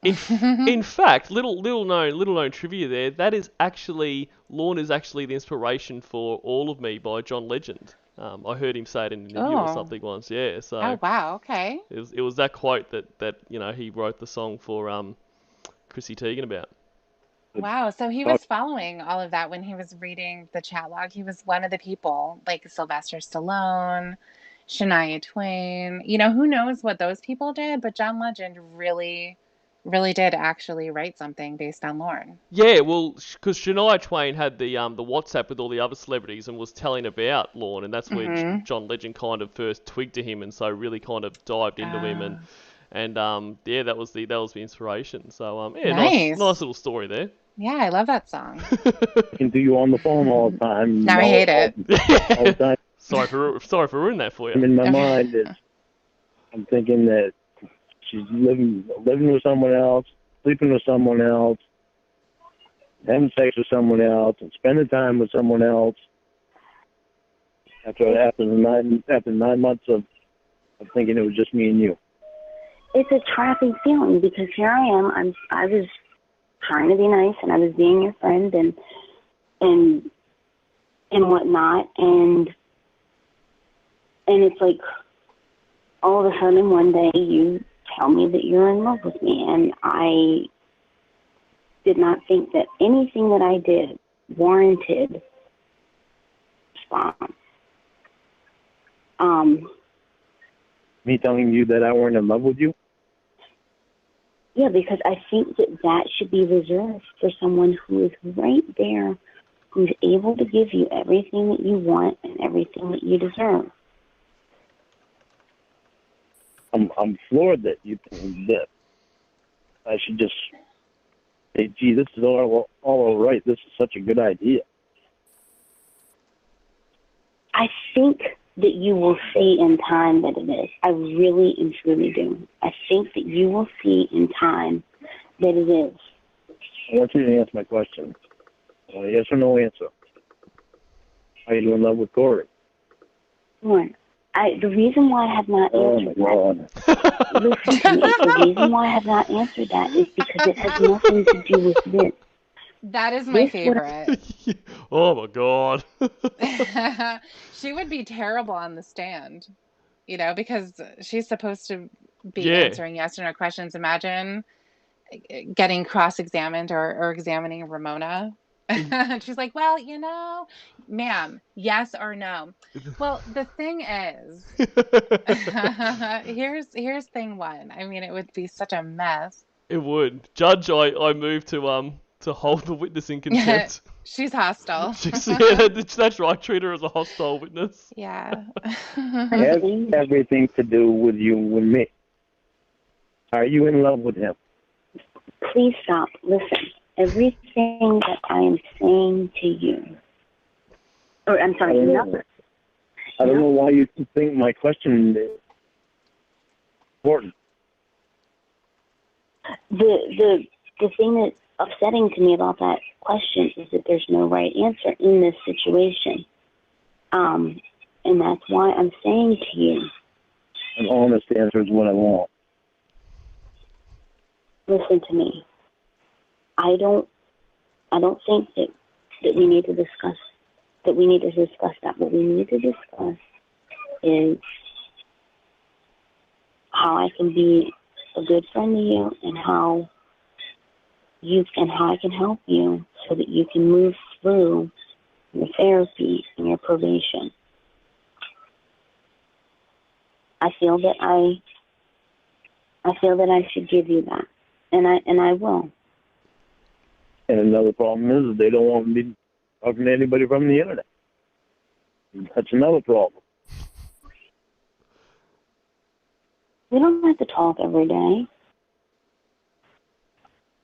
In fact, little known trivia there. That is actually Lorne is actually the inspiration for All of Me by John Legend. I heard him say it in an interview or Oh. something once. Yeah, so Oh, wow. Okay. it was that quote that he wrote the song for Chrissy Teigen about. Wow. So he was following all of that when he was reading the chat log. He was one of the people, like Sylvester Stallone, Shania Twain. Who knows what those people did, but John Legend really, really did actually write something based on Lorne. Yeah, well, because Shania Twain had the WhatsApp with all the other celebrities and was telling about Lorne, and that's where Mm-hmm. John Legend kind of first twigged to him, and so really kind of dived into him, and yeah, that was the inspiration. So yeah, nice Nice. little story there. Yeah, I love that song. I can do you on the phone all the time. Now I hate it. All the time. Sorry for ruining that for you. In my mind, I'm thinking that she's living with someone else, sleeping with someone else, having sex with someone else, and spending time with someone else. After 9 months of thinking it was just me and you. It's a trapping feeling because here I am. I was trying to be nice and I was being your friend and whatnot, and it's like all of a sudden one day you tell me that you're in love with me, and I did not think that anything that I did warranted response. Me telling you that I weren't in love with you? Yeah, because I think that should be reserved for someone who is right there, who's able to give you everything that you want and everything that you deserve. I'm floored that you think that I should just say, gee, this is all right. This is such a good idea. I think that you will see in time that it is. I really and truly do. I think that you will see in time that it is. I want you to answer my question. Yes or no answer. Are you in love with Corey? One. The reason why I have not answered that, listen to me, the reason why I have not answered that is because it has nothing to do with this. That is my favorite. Oh my God. She would be terrible on the stand, because she's supposed to be answering yes or no questions. Imagine getting cross-examined or examining Ramona. She's like, well, ma'am, yes or no. Well, the thing is, here's thing one. I mean, it would be such a mess. It would. Judge, I moved to hold the witness in contempt. She's hostile. That's right. Treat her as a hostile witness. Yeah. It has everything to do with you and me. Are you in love with him? Please stop. Listen. Everything that I am saying to you, or I'm sorry, I don't know why you think my question is important. The thing that's upsetting to me about that question is that there's no right answer in this situation, and that's why I'm saying to you, an honest answer is what I want. Listen to me. I don't think that we need to discuss that. What we need to discuss is how I can be a good friend to you and how I can help you so that you can move through your therapy and your probation. I feel that I should give you that, and I will. And another problem is they don't want me talking to anybody from the internet. That's another problem. We don't have to talk every day.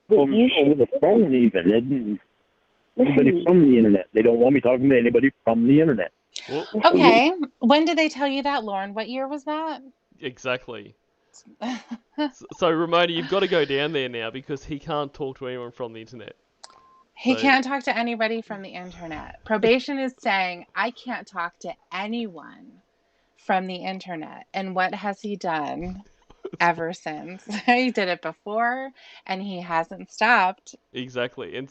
But Over the phone, even. Anybody from the internet. They don't want me talking to anybody from the internet. Okay. When did they tell you that, Lauren? What year was that? Exactly. So, Ramona, you've got to go down there now because he can't talk to anyone from the internet. He can't talk to anybody from the internet. Probation is saying, I can't talk to anyone from the internet. And what has he done ever since? He did it before, and he hasn't stopped. Exactly. And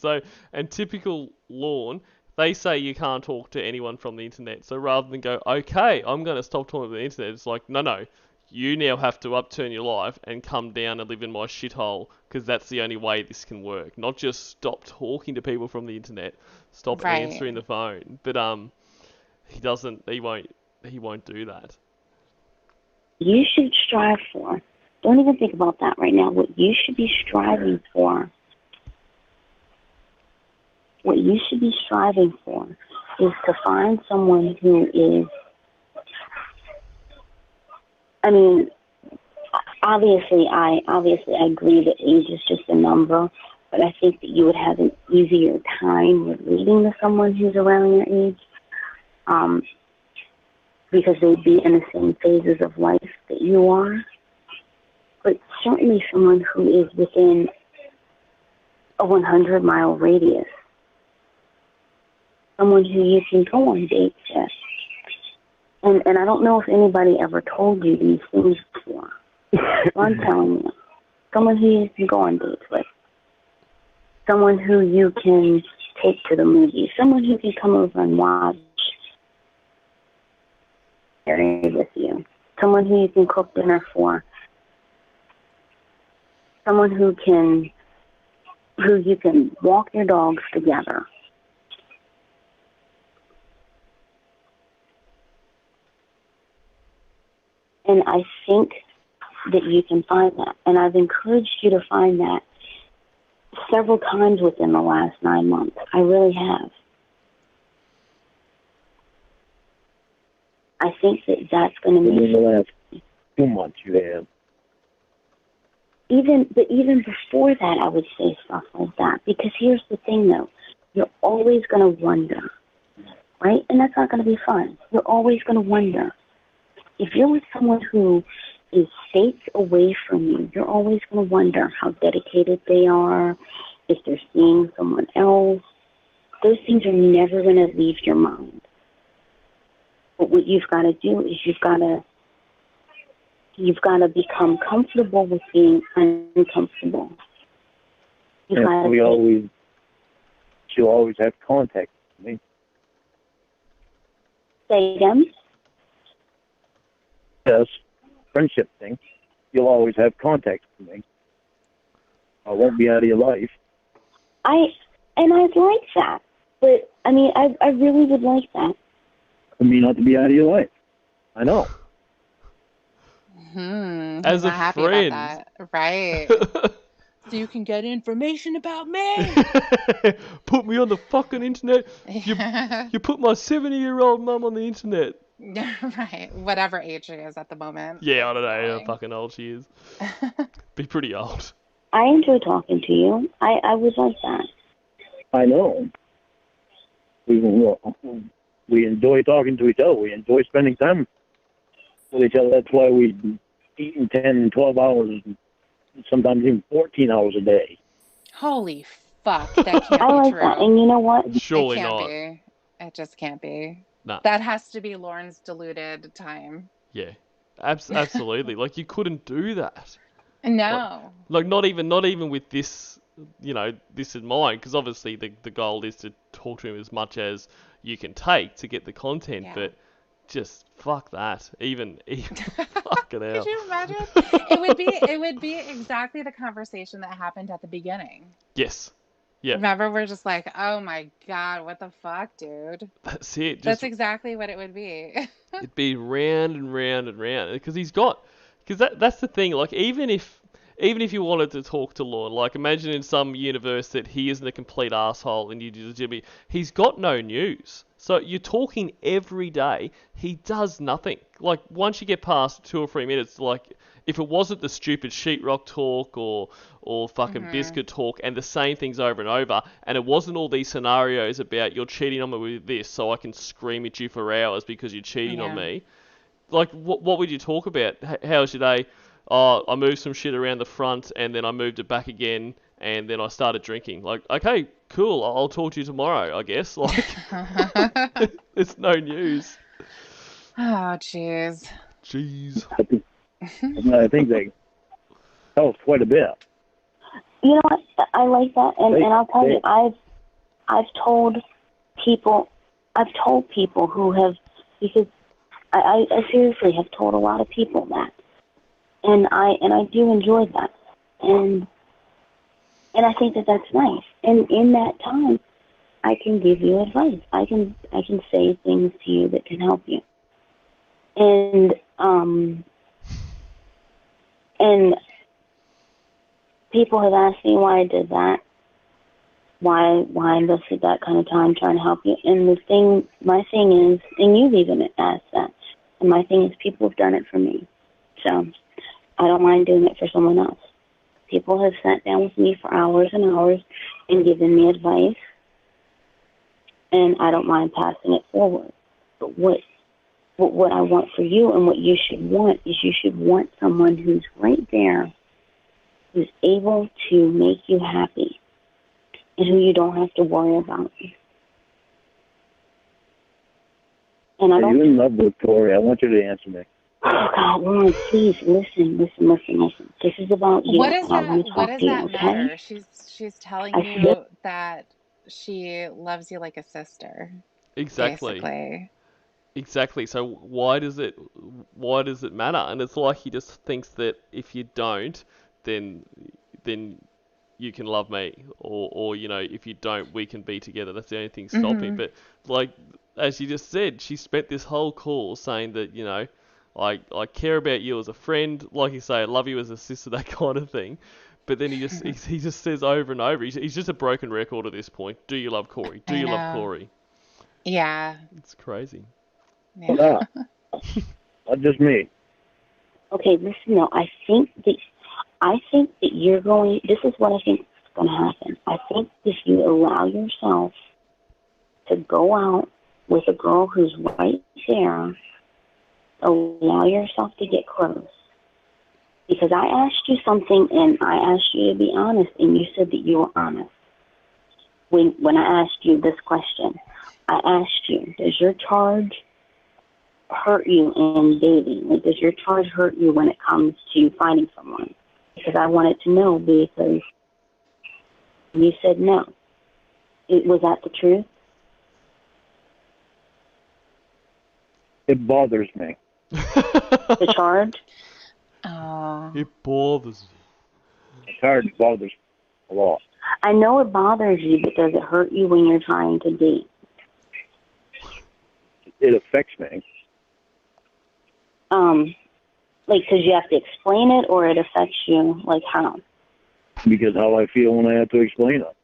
typical Lorne, they say you can't talk to anyone from the internet. So rather than go, okay, I'm going to stop talking to the internet, it's like, no, you now have to upturn your life and come down and live in my shithole because that's the only way this can work. Not just stop talking to people from the internet, stop answering the phone. But he won't do that. You should strive for. Don't even think about that right now. What you should be striving for. What you should be striving for is to find someone who is. I mean, obviously I agree that age is just a number, but I think that you would have an easier time relating to someone who's around your age, because they'd be in the same phases of life that you are. But certainly someone who is within a 100-mile radius, someone who you can go on dates with. And I don't know if anybody ever told you these things before. So I'm telling you. Someone who you can go on dates with. Someone who you can take to the movies. Someone who can come over and watch with you. Someone who you can cook dinner for. Someone who you can walk your dogs together. And I think that you can find that. And I've encouraged you to find that several times within the last 9 months. I really have. I think that that's going to make... In the last 2 months you have. Even before that, I would say stuff like that. Because here's the thing, though. You're always going to wonder, right? And that's not going to be fun. You're always going to wonder. If you're with someone who is states away from you, you're always going to wonder how dedicated they are, if they're seeing someone else. Those things are never going to leave your mind. But what you've got to do is you've got to become comfortable with being uncomfortable. She'll always have contact with me. Say again? Yes, friendship thing. You'll always have contact with me. I won't be out of your life. I'd like that. But, I mean, I really would like that. For me not to be out of your life. I know. As a happy friend. about that. Right. So you can get information about me. Put me on the fucking internet. You put my 70-year-old mum on the internet. Right. Whatever age she is at the moment. Yeah, I don't know how fucking old she is. Be pretty old. I enjoy talking to you. I would like that. I know. We enjoy talking to each other. We enjoy spending time with each other. That's why we eat in 10, 12 hours, sometimes even 14 hours a day. Holy fuck. That can't be I like true. that. And you know what? Surely it can't not. Be. It just can't be. Nah. That has to be Lauren's diluted time. Yeah. Absolutely. Like, you couldn't do that. No. Like not even with this, this in mind, because obviously the goal is to talk to him as much as you can take to get the content, but just fuck that. Even fucking hell. Could you imagine? It would be exactly the conversation that happened at the beginning. Yes. Yeah. Remember, we're just like, oh my god, what the fuck, dude? That's it. That's exactly what it would be. It'd be round and round and round, because that's the thing. Like, even if you wanted to talk to Lorne, like, imagine in some universe that he isn't a complete asshole and you do Jimmy, he's got no news. So you're talking every day. He does nothing. Like, once you get past 2 or 3 minutes, like, if it wasn't the stupid sheetrock talk or fucking biscuit talk and the same things over and over, and it wasn't all these scenarios about you're cheating on me with this, so I can scream at you for hours because you're cheating on me. Like, what would you talk about? How's your day? Oh, I moved some shit around the front, and then I moved it back again, and then I started drinking. Like, okay, cool. I'll talk to you tomorrow, I guess. Like, it's no news. Oh, jeez. Jeez. I think they helps quite a bit. You know what? I like that, and I'll tell you, I've told people who have, because I seriously have told a lot of people that, and I do enjoy that, and I think that that's nice. And in that time, I can give you advice. I can say things to you that can help you. And people have asked me why I did that, why I invested that kind of time trying to help you. And my thing is, and you've even asked that, and my thing is people have done it for me. So I don't mind doing it for someone else. People have sat down with me for hours and hours and given me advice, and I don't mind passing it forward. But what I want for you and what you should want is you should want someone who's right there, who's able to make you happy, and who you don't have to worry about. And Are you in love with Tori? I want you to answer me. Oh, God, Lauren, please listen. This is about you. What does that you, matter? okay? She's telling you that she loves you like a sister. Exactly. Basically. Exactly. So why does it matter? And it's like he just thinks that if you don't, then you can love me, or you know, if you don't, we can be together. That's the only thing stopping. But like as you just said, she spent this whole call saying that, you know, I care about you as a friend, like you say, I love you as a sister, that kind of thing. But then he just says over and over, he's just a broken record at this point. Do you love Corey? Do you love Corey? Yeah. It's crazy. Yeah. Not just me. Okay, listen, no, I think that you're going, this is what I think is going to happen. I think if you allow yourself to go out with a girl who's right there, allow yourself to get close. Because I asked you something, and I asked you to be honest, and you said that you were honest. When I asked you this question, I asked you, does your charge hurt you in dating? Like, does your charge hurt you when it comes to finding someone? Because I wanted to know, because you said no. Was that the truth? It bothers me. The charge? Oh. It bothers me. The charge bothers a lot. I know it bothers you, but does it hurt you when you're trying to date? It affects me. Like, because you have to explain it, or it affects you, like, how? Because how I feel when I have to explain it.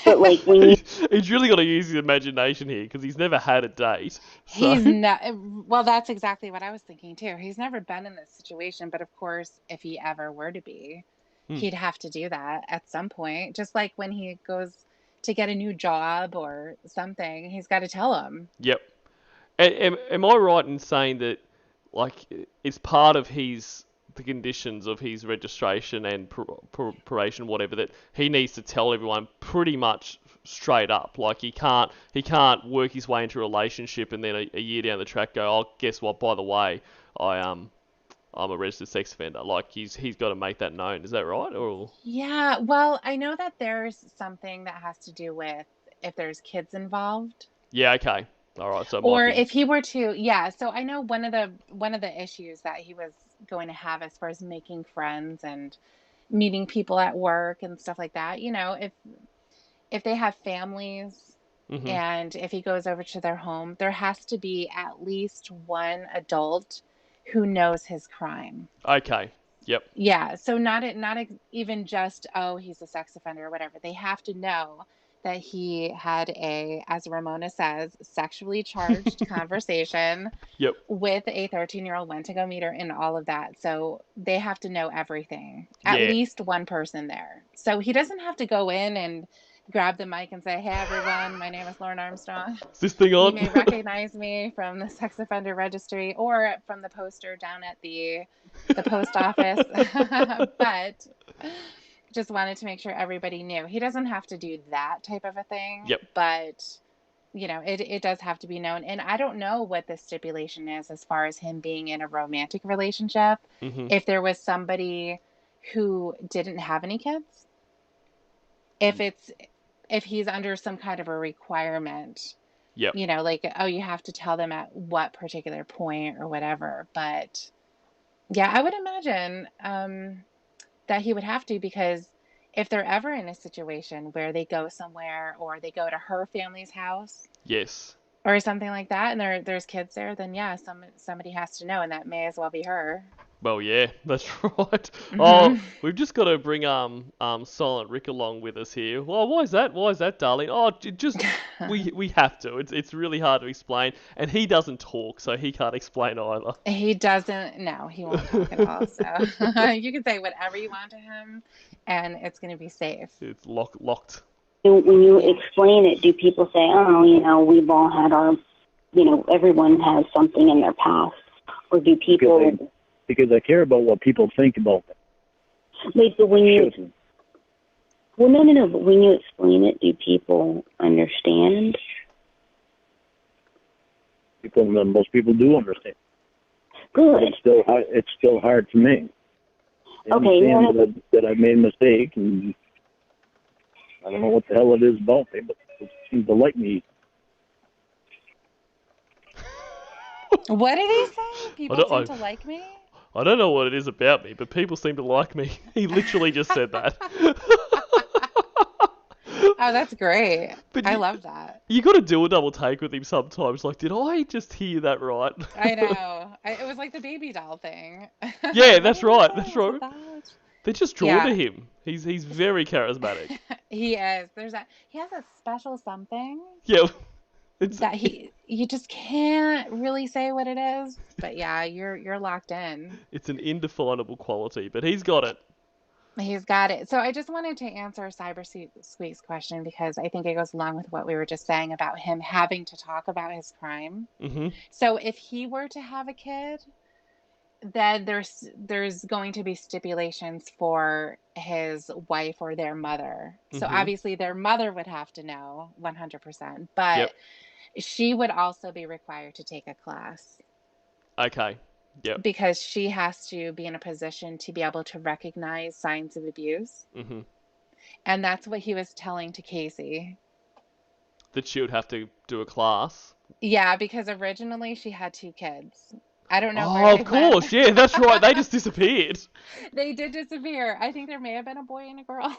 But, like, when you... He's really got to use his imagination here, because he's never had a date. So. He's not. Well, that's exactly what I was thinking, too. He's never been in this situation, but of course, if he ever were to be, he'd have to do that at some point. Just like when he goes to get a new job or something, he's got to tell him. Yep. Am I right in saying that, like, it's part of the conditions of his registration and probation, whatever, that he needs to tell everyone pretty much straight up. Like, he can't work his way into a relationship and then a year down the track go, oh, guess what? By the way, I'm a registered sex offender. Like, he's got to make that known. Is that right? Or Yeah. Well, I know that there's something that has to do with if there's kids involved. yeah, okay. All right, so it Or might be. if he were to, yeah. So I know one of the issues that he was going to have as far as making friends and meeting people at work and stuff like that. You know, if they have families and if he goes over to their home, there has to be at least one adult who knows his crime. Okay. Yep. Yeah. So not even just, oh, he's a sex offender or whatever. They have to know that he had as Ramona says, sexually charged conversation Yep. with a 13-year-old, went to go meet her and all of that. So they have to know everything. At Yeah. least one person there. So he doesn't have to go in and grab the mic and say, hey, everyone, my name is Lauren Armstrong. Is this thing You on? may recognize me from the sex offender registry or from the poster down at the post office. But just wanted to make sure everybody knew. He doesn't have to do that type of a thing. Yep. But it does have to be known. And I don't know what the stipulation is as far as him being in a romantic relationship. Mm-hmm. If there was somebody who didn't have any kids, if he's under some kind of a requirement, Yep. like, oh, you have to tell them at what particular point or whatever. But yeah, I would imagine that he would have to, because if they're ever in a situation where they go somewhere or they go to her family's house, Yes. or something like that, and there's kids there, then yeah, somebody has to know, and that may as well be her. Well, yeah, that's right. Mm-hmm. Oh, we've just got to bring Silent Rick along with us here. Well, why is that? Why is that, darling? Oh, we have to. It's really hard to explain, and he doesn't talk, so he can't explain either. He doesn't. No, he won't talk at all. So you can say whatever you want to him, and it's going to be safe. It's locked. When you explain it, do people say, oh, we've all had our, everyone has something in their past? Or do people... Because I care about what people think about them. Wait, but when you... Well, no, but when you explain it, do people understand? Most people do understand. Good. It's still hard for me. I understand that I made a mistake, and I don't know what the hell it is about me, but it seems to like me. What did he say? People seem to like me? I don't know what it is about me, but people seem to like me. He literally just said that. Oh, that's great. I love that. You got to do a double take with him sometimes. Like, did I just hear that right? I know. It was like the baby doll thing. Yeah, that's right. That's right. They're just drawn to him. He's very charismatic. He is. He has a special something. Yeah. That you just can't really say what it is. But yeah, you're locked in. It's an indefinable quality, but he's got it. He's got it. So I just wanted to answer Cyber Squeak's question, because I think it goes along with what we were just saying about him having to talk about his crime. Mm-hmm. So if he were to have a kid, then there's going to be stipulations for his wife or their mother. So obviously their mother would have to know 100%, but she would also be required to take a class. Okay. Yep. Because she has to be in a position to be able to recognize signs of abuse. Mm-hmm. And that's what he was telling to Casey. That she would have to do a class? Yeah, because originally she had 2 kids. I don't know where they they of course, went. Yeah, that's right. They just disappeared. They did disappear. I think there may have been a boy and a girl.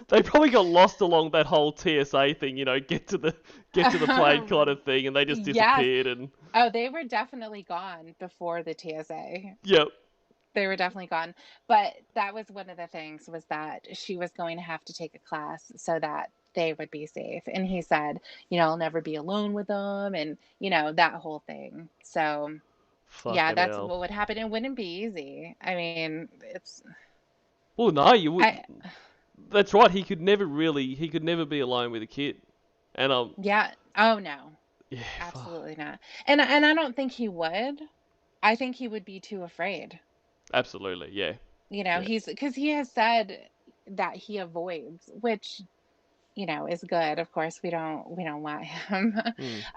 They probably got lost along that whole TSA thing, get to the plane kind of thing, and they just disappeared. Yes. And oh, they were definitely gone before the TSA. Yep. They were definitely gone. But that was one of the things, was that she was going to have to take a class so that they would be safe. And he said, I'll never be alone with them, and that whole thing. So yeah, that's what would happen. It wouldn't be easy. I mean, it's... Well, no, you would... That's right. He could never be alone with a kid. And Yeah. Oh, no. Yeah. Absolutely not. And I don't think he would. I think he would be too afraid. Absolutely, yeah. Because he has said that he avoids, which... is good. Of course, we don't want him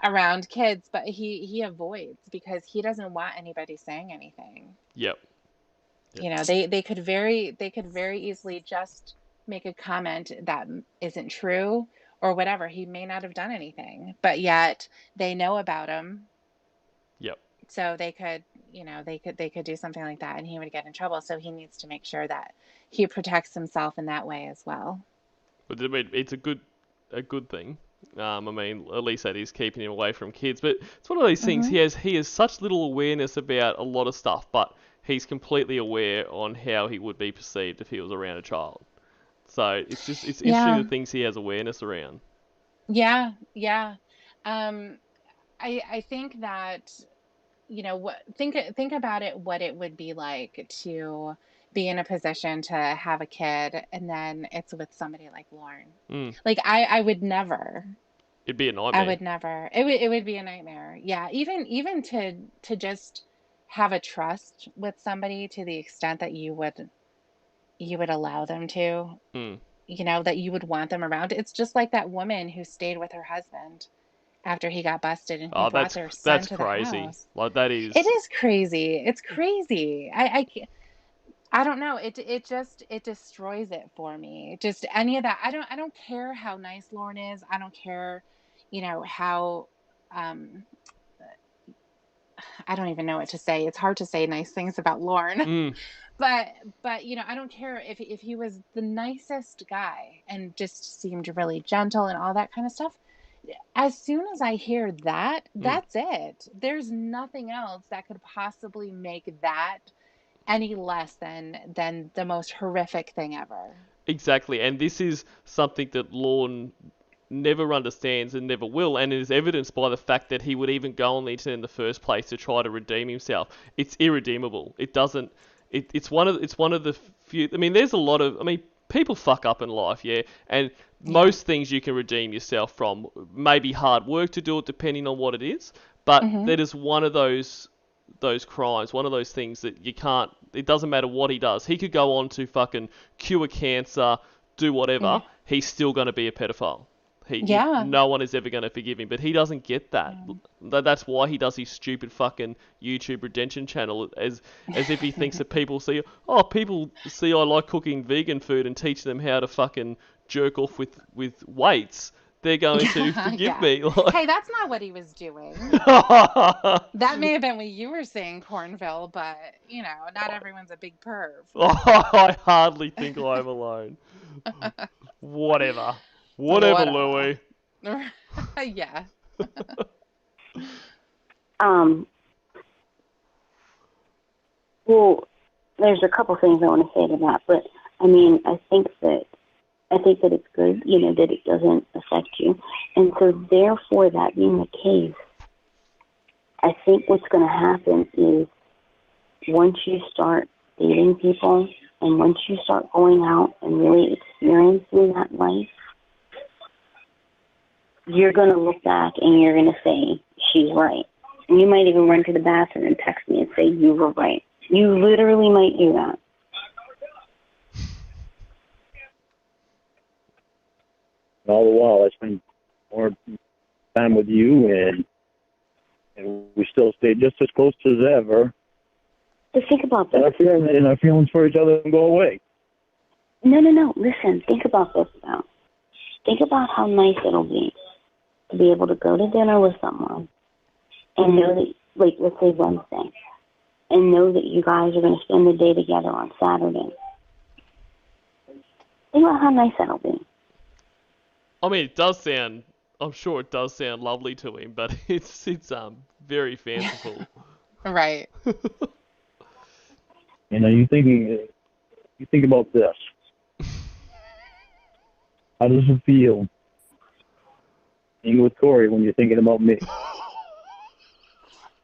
around kids, but he avoids because he doesn't want anybody saying anything. Yep. They could very easily just make a comment that isn't true or whatever. He may not have done anything, but yet they know about him. Yep. So they could, they could do something like that, and he would get in trouble. So he needs to make sure that he protects himself in that way as well. But I mean, it's a good thing. At least that is keeping him away from kids. But it's one of those things. He has such little awareness about a lot of stuff, but he's completely aware on how he would be perceived if he was around a child. So it's interesting Yeah. the things he has awareness around. Yeah. Yeah. Um, I think that, think about it, what it would be like to be in a position to have a kid and then it's with somebody like Lauren. Mm. Like I would never. It'd be a I nightmare. would never. It would be a nightmare. Yeah, even to just have a trust with somebody to the extent that you would allow them to, Mm. that you would want them around. It's just like that woman who stayed with her husband after he got busted and he Oh, brought that's their son that's to the crazy. house. Like that It is. is crazy. It's crazy. I don't know. It destroys it for me. Just any of that. I don't care how nice Lauren is. I don't care, how um I don't even know what to say. It's hard to say nice things about Lauren. Mm. But I don't care if he was the nicest guy and just seemed really gentle and all that kind of stuff. As soon as I hear that, Mm. that's it. There's nothing else that could possibly make that any less than the most horrific thing ever. Exactly, and this is something that Lorne never understands and never will, and it is evidenced by the fact that he would even go on the internet in the first place to try to redeem himself. It's irredeemable. It doesn't. It's one of the few. I mean, there's a lot of. I mean, people fuck up in life, yeah, and Yeah. most things you can redeem yourself from. Maybe hard work to do it, depending on what it is, but Mhm. that is one of those crimes, one of those things that you can't. It doesn't matter what he does. He could go on to fucking cure cancer, do Yeah. whatever. He's still going to be a pedophile. Yeah. No one is ever going to forgive him, but he doesn't get that. Um, That's why he does his stupid fucking YouTube redemption channel, as if he thinks that people see I like cooking vegan food and teach them how to fucking jerk off with weights. They're going to forgive yeah. me. Like, Hey, that's not what he was doing. That may have been what you were saying, Cornville, but not everyone's a big perv. I hardly think I'm alone. Whatever. Whatever, Whatever. Louis. Yeah. Um, well, there's a couple things I want to say to that, but I mean, I think that it's good, that it doesn't affect you, and so therefore, that being the case, I think what's going to happen is once you start dating people and once you start going out and really experiencing that life, you're going to look back and you're going to say, she's right. And you might even run to the bathroom and text me and say, you were right. You literally might do that. All the while, I spend more time with you, and we still stay just as close as ever. But think about this. And our feelings for each other don't go away. No. Listen, think about this now. Think about how nice it'll be to be able to go to dinner with someone and know that, like, let's say Wednesday, and know that you guys are going to spend the day together on Saturday. Think about how nice that'll be. I mean, it does sound. I'm sure it does sound lovely to him, but it's very fanciful. Right. You think about this. How does it feel being with Corey when you're thinking about me?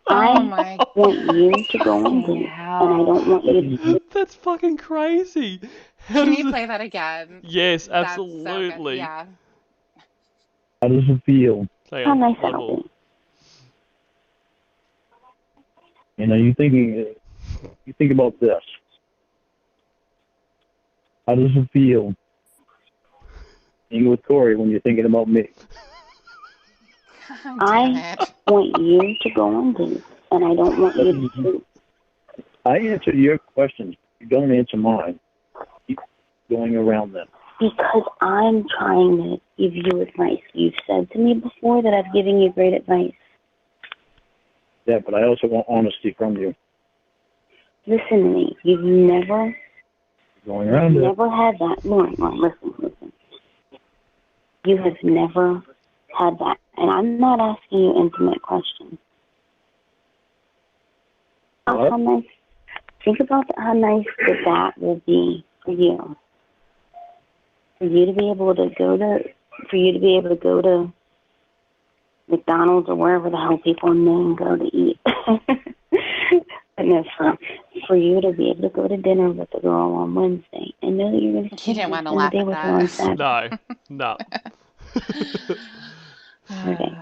Oh my want you to go on dates, and I don't want you to. That's fucking crazy. Can you play that again? Yes, That's so absolutely. good. Yeah. How does it feel? Hang How on, nice one that'll more. be. You think about this. How does it feel being with Corey when you're thinking about me? Oh, I want you to go on dates, and I don't want you to. I answer your questions. You don't answer mine. Keep going around them. Because I'm trying to give you advice. You've said to me before that I've given you great advice. Yeah, but I also want honesty from you. Listen to me. You've never had that. Lauren, listen. You have never had that. And I'm not asking you intimate questions. What? Think about how nice that will be for you. for you to be able to go to McDonald's or wherever the hell people in Maine go to eat. And no, for you to be able to go to dinner with a girl on Wednesday and know that you're going to didn't want to spend the laugh day at with her on that. Saturday. No. Okay.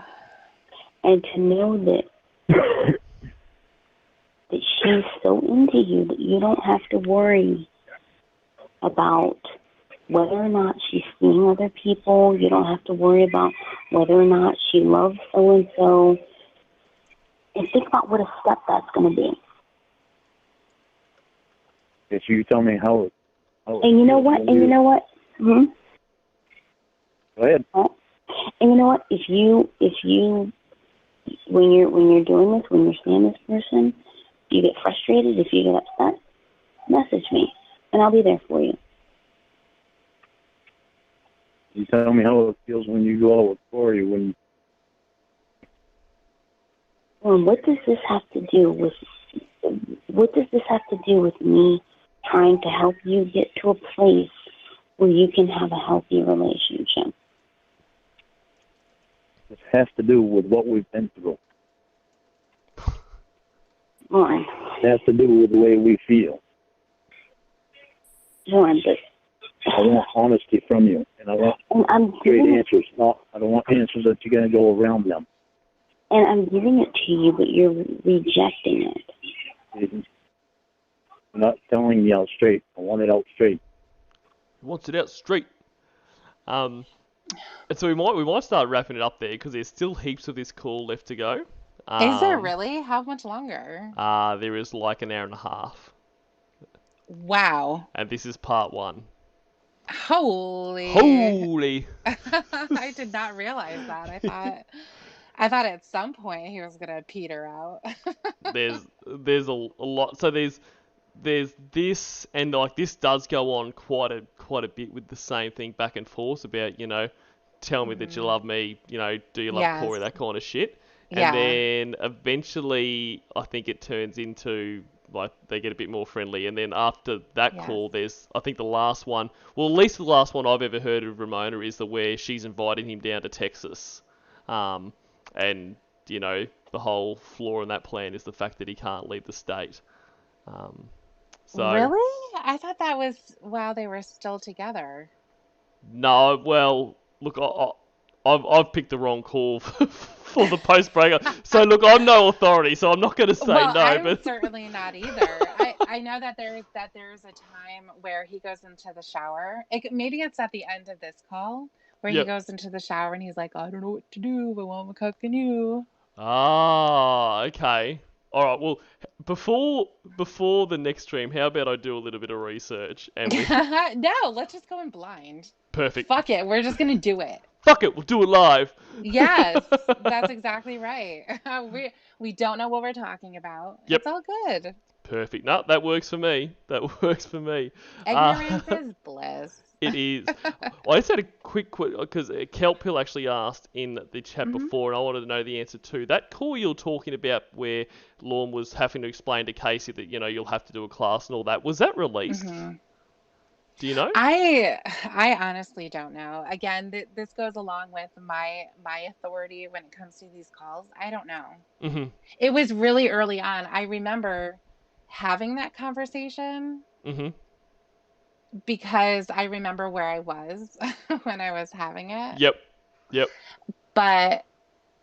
And to know that she's so into you that you don't have to worry about whether or not she's seeing other people. You don't have to worry about whether or not she loves so-and-so. And think about what a step that's going to be. If you tell me how And you know what? Hmm? Go ahead. And you know what? If you when you're doing this, when you're seeing this person, if you get frustrated, if you get upset, message me, and I'll be there for you. You tell me how it feels when you go out with Corey. What does this have to do with me trying to help you get to a place where you can have a healthy relationship? It has to do with what we've been through. Lauren. It has to do with the way we feel. Lauren, but I want honesty from you, and I want straight answers. I don't want answers that you're going to go around them. And I'm giving it to you, but you're rejecting it. Mm-hmm. I'm not telling you out straight. I want it out straight. He wants it out straight. And so we might start wrapping it up there because there's still heaps of this call left to go. Is there really? How much longer? There is like an hour and a half. Wow. And this is part 1. Holy. I did not realize that. I thought at some point he was gonna peter out. there's a lot. So there's this, and like this does go on quite a bit with the same thing back and forth about, tell me that you love me, do you love Corey, that kind of shit. And then eventually I think it turns into like they get a bit more friendly, and then after that call there's, I think the last one, well at least the last one I've ever heard of Ramona is where she's inviting him down to Texas. And the whole flaw in that plan is the fact that he can't leave the state. So really? I thought that was while they were still together. No, well, look, I've picked the wrong call for the post-breakup. So look, I'm no authority, so I'm not going to say no. I'm certainly not either. I know that there's a time where he goes into the shower. Maybe it's at the end of this call where he goes into the shower and he's like, I don't know what to do, but I'm cooking you. Ah, okay. All right. Well, before the next stream, how about I do a little bit of research and No, let's just go in blind. Perfect. Fuck it, we're just gonna do it. Fuck it, we'll do it live. Yes, that's exactly right. We don't know what we're talking about. Yep. It's all good. Perfect. No, that works for me. Ignorance is bliss. It is. I just had a quick, because Kelpill actually asked in the chat before, and I wanted to know the answer too. That call you're talking about where Lorne was having to explain to Casey that, you'll have to do a class and all that, was that released? Do you know? I honestly don't know. Again, this goes along with my authority when it comes to these calls. I don't know. It was really early on. I remember having that conversation because I remember where I was when I was having it. Yep. But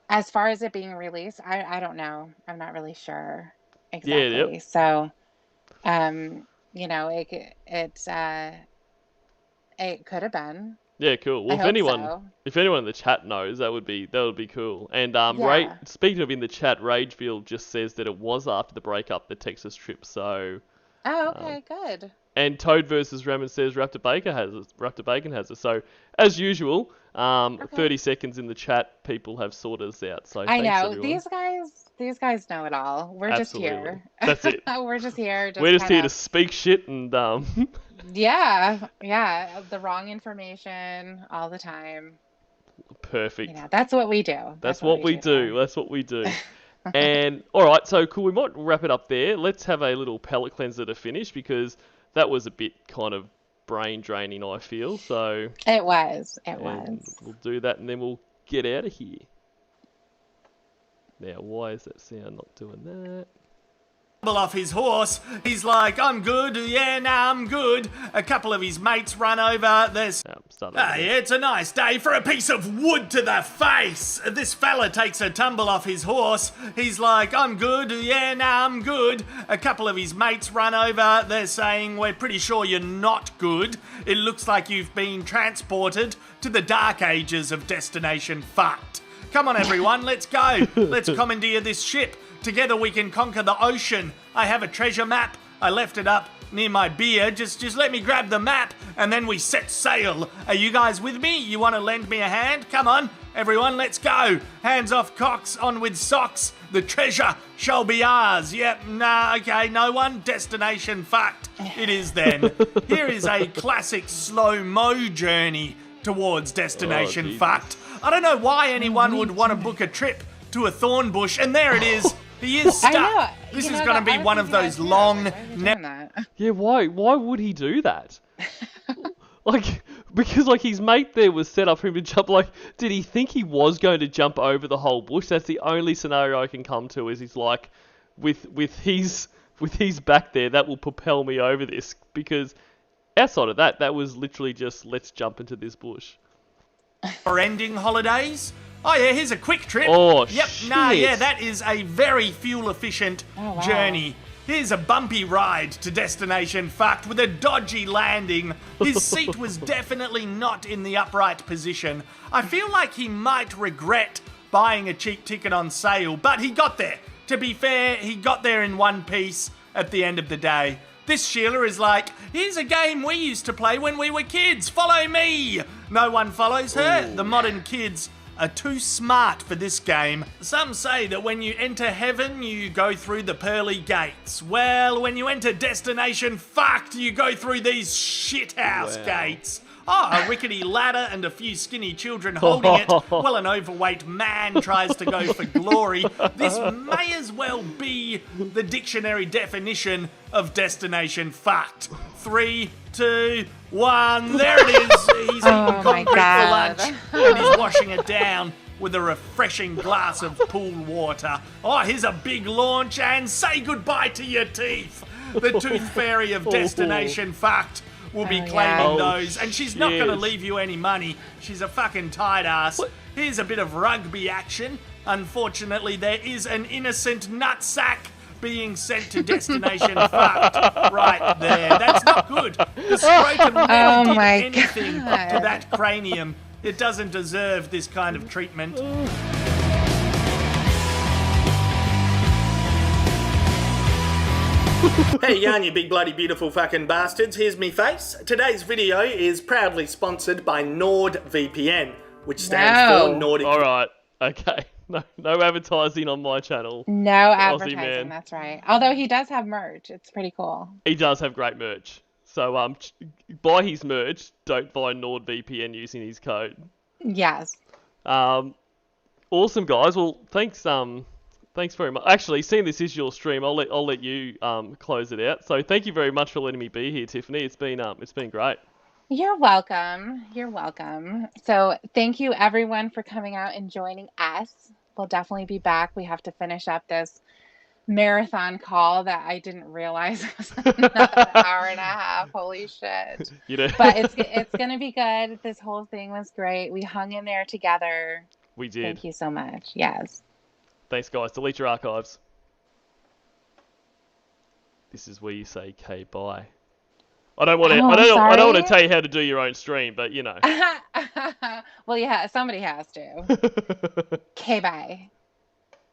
as far as it being released, I don't know. I'm not really sure exactly. So, it could have been. Yeah, cool. Well, if anyone in the chat knows, that would be cool. And speaking of in the chat, Ragefield just says that it was after the breakup, the Texas trip. So. Oh, okay, good. And Toad versus Ramen says Raptor Bacon has it. So as usual, 30 seconds in the chat, people have sorted us out. So I thanks, know everyone. These guys know it all. We're Absolutely. just here. That's it. We're just here. We're just here to speak shit and Yeah, the wrong information all the time. Perfect. That's what we do. That's what we do. That's what we do. And all right, so cool. We might wrap it up there. Let's have a little palate cleanser to finish because that was a bit kind of brain draining, I feel. So It was. We'll do that and then we'll get out of here. Now, why is that sound not doing that? Off his horse. He's like, I'm good. Yeah, nah, I'm good. A couple of his mates run over. There's... Hey, it's a nice day for a piece of wood to the face. This fella takes a tumble off his horse. He's like, I'm good. Yeah, nah, I'm good. A couple of his mates run over. They're saying, we're pretty sure you're not good. It looks like you've been transported to the dark ages of Destination Fucked. Come on, everyone, let's go. Let's commandeer this ship. Together we can conquer the ocean. I have a treasure map. I left it up near my beer. Just let me grab the map and then we set sail. Are you guys with me? You want to lend me a hand? Come on, everyone, let's go. Hands off cocks, on with socks. The treasure shall be ours. Yep, nah, okay, no one. Destination Fucked. It is then. Here is a classic slow-mo journey towards Destination Fucked. I don't know why anyone would want to book a trip to a thorn bush, and there it is. He is stuck. This is going to be one of those long... Yeah, why would he do that? Like, because, like, his mate there was set up for him to jump, like, did he think he was going to jump over the whole bush? That's the only scenario I can come to, is he's like, with his back there, that will propel me over this, because outside of that, that was literally just, let's jump into this bush. For ending holidays? Oh yeah, here's a quick trip. Oh, yep, shit. Nah, yeah, that is a very fuel-efficient journey. Here's a bumpy ride to Destination Fucked with a dodgy landing. His seat was definitely not in the upright position. I feel like he might regret buying a cheap ticket on sale, but he got there. To be fair, he got there in one piece at the end of the day. This Sheila is like, here's a game we used to play when we were kids. Follow me. No one follows her. The modern kids are too smart for this game. Some say that when you enter heaven, you go through the pearly gates. Well, when you enter Destination Fucked, you go through these shithouse gates. Oh, a rickety ladder and a few skinny children holding it, while an overweight man tries to go for glory. This may as well be the dictionary definition of Destination Fucked. 3, 2, 1, there it is. He's eating concrete for lunch and he's washing it down with a refreshing glass of pool water. Oh, here's a big launch and say goodbye to your teeth. The tooth fairy of Destination Fucked will be claiming those, and she's not going to leave you any money. She's a fucking tight ass. Here's a bit of rugby action. Unfortunately, there is an innocent nutsack being sent to Destination Fucked right there. That's not good. The scrotum never did anything to that cranium. It doesn't deserve this kind of treatment. Hey yarn, you big bloody beautiful fucking bastards, here's me face. Today's video is proudly sponsored by NordVPN, which stands for Nordic... Alright, okay. No advertising on my channel. No advertising, that's right. Although he does have merch, it's pretty cool. He does have great merch. So buy his merch, don't buy NordVPN using his code. Yes. Awesome guys, well thanks very much. Actually, seeing this is your stream, I'll let you close it out. So thank you very much for letting me be here, Tiffany. It's been great. You're welcome. You're welcome. So thank you everyone for coming out and joining us. We'll definitely be back. We have to finish up this marathon call that I didn't realize was another hour and a half. Holy shit. You know. But it's gonna be good. This whole thing was great. We hung in there together. We did. Thank you so much. Yes. Thanks, guys. Delete your archives. This is where you say "Okay, bye." I don't want to tell you how to do your own stream, but you know. Well, yeah, somebody has to. Okay, bye.